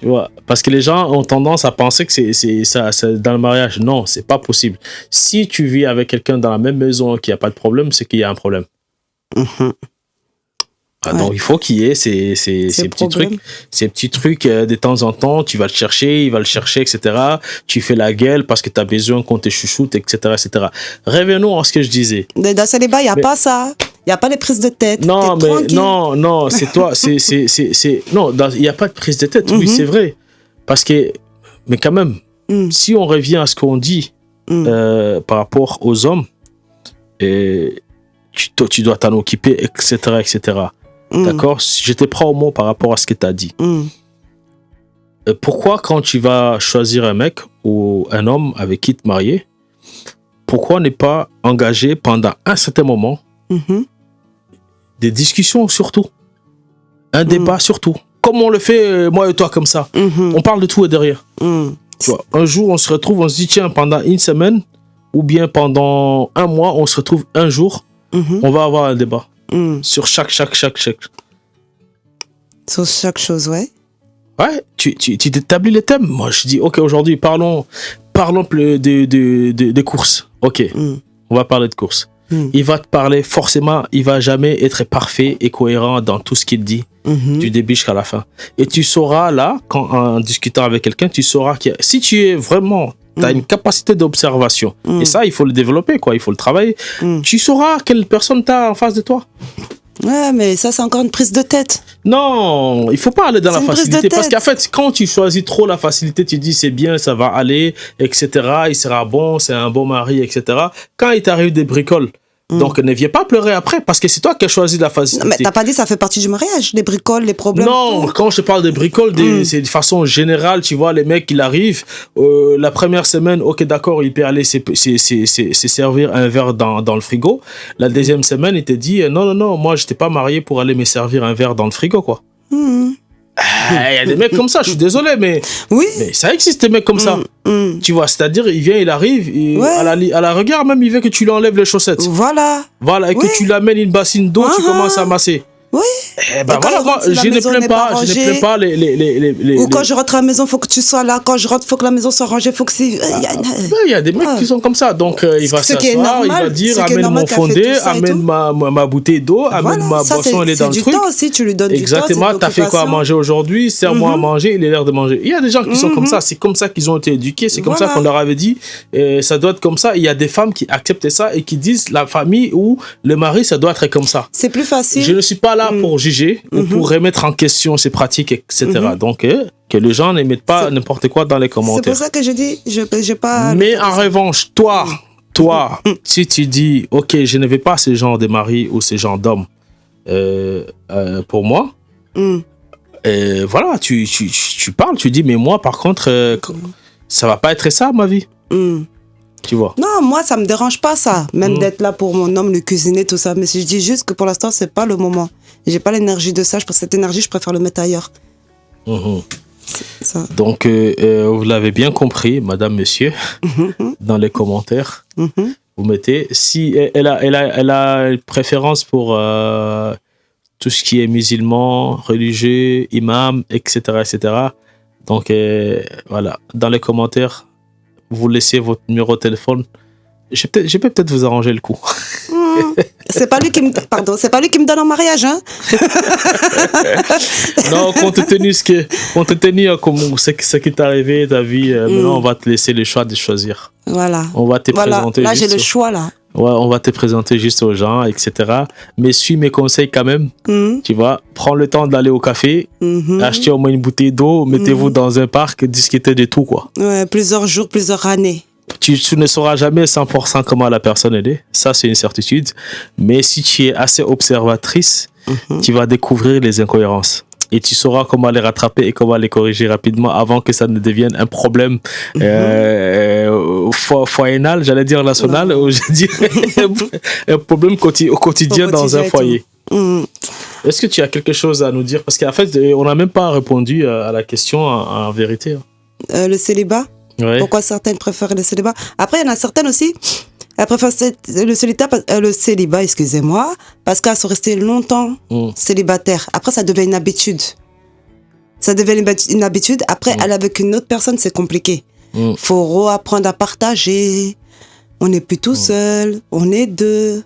vois, parce que les gens ont tendance à penser que c'est ça dans le mariage. Non, c'est pas possible. Si tu vis avec quelqu'un dans la même maison qui a pas de problème, c'est qu'il y a un problème. Donc, il faut qu'il y ait ces petits trucs de temps en temps. Tu vas le chercher, il va le chercher, etc. Tu fais la gueule parce que tu as besoin qu'on te chouchoute, etc., etc. Revenons à ce que je disais. Dans ce débat, il n'y a pas ça. Il n'y a pas les prises de tête. Non, c'est toi. Non, il n'y a pas de prise de tête. Oui, c'est vrai. Parce que, mais quand même, si on revient à ce qu'on dit par rapport aux hommes, tu dois t'en occuper, etc., etc. D'accord? Je te prends au mot par rapport à ce que tu as dit. Pourquoi, quand tu vas choisir un mec ou un homme avec qui te marier, pourquoi ne pas engager pendant un certain moment des discussions surtout? Un débat surtout. Comme on le fait, moi et toi, comme ça. On parle de tout et de rien. Tu vois, un jour, on se retrouve, on se dit, tiens, pendant 1 semaine ou bien pendant 1 mois, on se retrouve un jour, on va avoir un débat. Sur chaque. Sur chaque chose, ouais. Ouais, tu établis les thèmes. Moi, je dis, ok, aujourd'hui, parlons de courses. Ok, on va parler de courses. Il va te parler, forcément, il va jamais être parfait et cohérent dans tout ce qu'il dit, du début jusqu'à la fin. Et tu sauras là, en discutant avec quelqu'un, tu sauras que si tu es vraiment Tu as une capacité d'observation. Et ça, il faut le développer, quoi. Il faut le travailler. Tu sauras quelle personne tu as en face de toi. Ouais, mais ça, c'est encore une prise de tête. Non, il faut pas aller dans la C'est une prise de facilité. Parce tête. qu'en fait, quand tu choisis trop la facilité, tu dis c'est bien, ça va aller, etc. Il sera bon, c'est un bon mari, etc. Quand il t'arrive des bricoles, donc ne viens pas pleurer après parce que c'est toi qui as choisi la Non, facilité. mais t'as pas dit ça fait partie du mariage, les bricoles, les problèmes. Non, tout. quand je parle de bricoles, c'est de façon générale, tu vois, les mecs, ils arrivent, la première semaine, ok, d'accord, il peut aller se servir un verre dans le frigo. La deuxième semaine, il te dit, non, moi, je t'ai pas marié pour aller me servir un verre dans le frigo, quoi. Il y a des mecs comme ça, je suis désolé, mais Oui. ça existe des mecs comme ça. Tu vois, c'est-à-dire, il vient, il arrive, et Ouais. à la regard même, il veut que tu lui enlèves les chaussettes. Voilà. Voilà, et Oui. que tu l'amènes une bassine d'eau, tu commences à masser. Oui. Eh ben Et quand voilà, il moi, rentre, si la je ne maison plains n'est pas, pas je ne rangée. plains pas les Ou quand je rentre à la maison, faut que tu sois là. Quand je rentre, faut que la maison soit rangée. Faut que c'est. Il y a des mecs qui sont comme ça. Donc, il va Ce qui est s'asseoir, il va normal, dire ce qui est amène normal mon qu'elle fait fondé, tout ça et amène tout. ma bouteille d'eau, amène ma ça, boisson, elle est dans le du truc. temps aussi, tu lui donnes Exactement, du temps. t'as fait quoi à manger aujourd'hui? Sers-moi à manger, il est l'heure de manger. Il y a des gens qui sont comme ça, c'est comme ça qu'ils ont été éduqués, c'est comme ça Voilà. qu'on leur avait dit, ça doit être comme ça. Il y a des femmes qui acceptent ça et qui disent la famille ou le mari, ça doit être comme ça. C'est plus facile. Je ne suis pas là pour juger ou pour remettre en question ces pratiques, etc. Donc, que les gens n'émettent pas n'importe quoi dans les C'est commentaires. pour ça que je dis, j'ai pas. Mais en revanche, toi, si tu dis, ok, je ne veux pas ce genre de mari ou ce genre d'homme pour moi, voilà, tu parles, tu dis, mais moi, par contre, ça va pas être ça, ma vie. Tu vois. Non, moi, ça me dérange pas, ça. Même d'être là pour mon homme, le cuisiner, tout ça. Mais si je dis juste que pour l'instant, c'est pas le moment. J'ai pas l'énergie de ça. Pour cette énergie, je préfère le mettre ailleurs. Ça. Donc, vous l'avez bien compris, madame, monsieur, dans les commentaires. Vous mettez, si elle a une préférence pour tout ce qui est musulman, religieux, imam, etc., etc. Donc, voilà, dans les commentaires, vous laissez votre numéro de téléphone. Je peux peut-être vous arranger le coup. C'est pas lui qui me donne en mariage, hein. Non, compte tenu comme ce qui t'est arrivé, ta vie, maintenant on va te laisser le choix de choisir. Voilà. On va te présenter. Là, j'ai le choix, là. Ouais, on va te présenter juste aux gens, etc. Mais suis mes conseils quand même. Tu vois, prends le temps d'aller au café, achetez au moins une bouteille d'eau, mettez-vous dans un parc, discutez de tout, quoi. Ouais, plusieurs jours, plusieurs années. Tu ne sauras jamais 100% comment la personne elle est. Ça, c'est une certitude. Mais si tu es assez observatrice, tu vas découvrir les incohérences. Et tu sauras comment les rattraper et comment les corriger rapidement avant que ça ne devienne un problème foyénal, j'allais dire national, ou je dirais un problème au quotidien dans un foyer. Est-ce que tu as quelque chose à nous dire? Parce qu'en fait, on n'a même pas répondu à la question en vérité. Le célibat. Ouais. Pourquoi certaines préfèrent le célibat? Après, il y en a certaines aussi, elles préfèrent le célibat, excusez-moi, parce qu'elles sont restées longtemps célibataires. Après, ça devient une habitude. Ça devient une habitude. Après, aller avec une autre personne, c'est compliqué. Faut réapprendre à partager. On n'est plus tout seul, on est deux.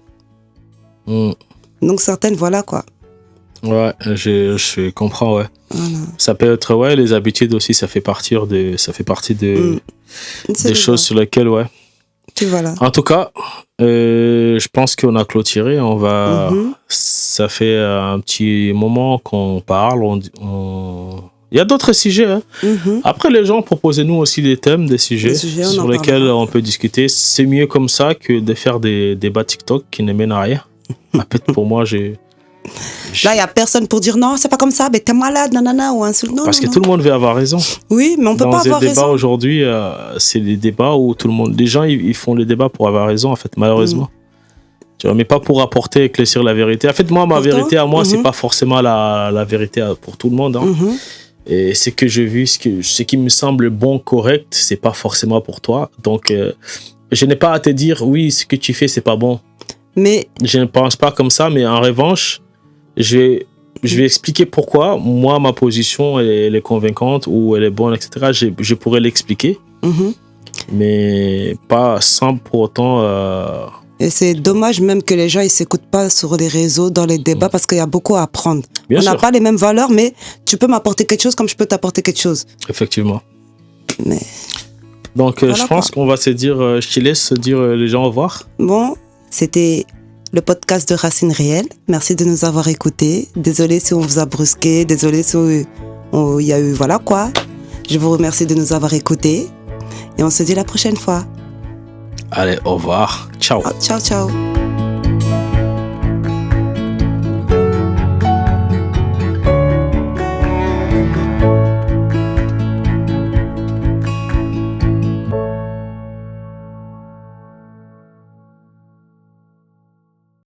Donc, certaines, voilà quoi. Ouais, je comprends, ouais. Voilà. Ça peut être, ouais, les habitudes aussi, ça fait partie des choses sur lesquelles, ouais. Puis voilà. En tout cas, je pense qu'on a clôturé. Ça fait un petit moment qu'on parle. Il y a d'autres sujets. Hein. Après, les gens, proposez-nous aussi des thèmes, des sujets sur lesquels on peut discuter. C'est mieux comme ça que de faire des débats TikTok qui ne mènent à rien. Peut-être pour moi, Là, il n'y a personne pour dire non, c'est pas comme ça, mais t'es malade, nanana, ou insulte. Non, parce que tout le monde veut avoir raison. Oui, mais on peut pas avoir raison. Dans les débats aujourd'hui, c'est des débats où les gens, ils font les débats pour avoir raison, en fait, malheureusement. Tu vois, mais pas pour apporter, éclaircir la vérité. En fait, moi, ma vérité à moi, c'est pas forcément la vérité pour tout le monde. Hein. Et ce que j'ai vu, ce qui me semble bon, correct, c'est pas forcément pour toi. Donc, je n'ai pas à te dire, oui, ce que tu fais, c'est pas bon. Mais je ne pense pas comme ça, mais en revanche, je vais expliquer pourquoi. Moi, ma position, elle est convaincante ou elle est bonne, etc. Je pourrais l'expliquer, mais pas sans pour autant... Et c'est dommage même que les gens ne s'écoutent pas sur les réseaux, dans les débats, parce qu'il y a beaucoup à apprendre. Bien On sûr. n'a pas les mêmes valeurs, mais tu peux m'apporter quelque chose comme je peux t'apporter quelque chose. Effectivement. Mais Donc, Voilà je pense qu'on va se dire, je te laisse dire les gens au revoir. Bon, c'était le podcast de Racines Réelles. Merci de nous avoir écoutés. Désolé si on vous a brusqué. Désolé si il y a eu... Voilà quoi. Je vous remercie de nous avoir écoutés. Et on se dit la prochaine fois. Allez, au revoir. Ciao. Ciao, ciao.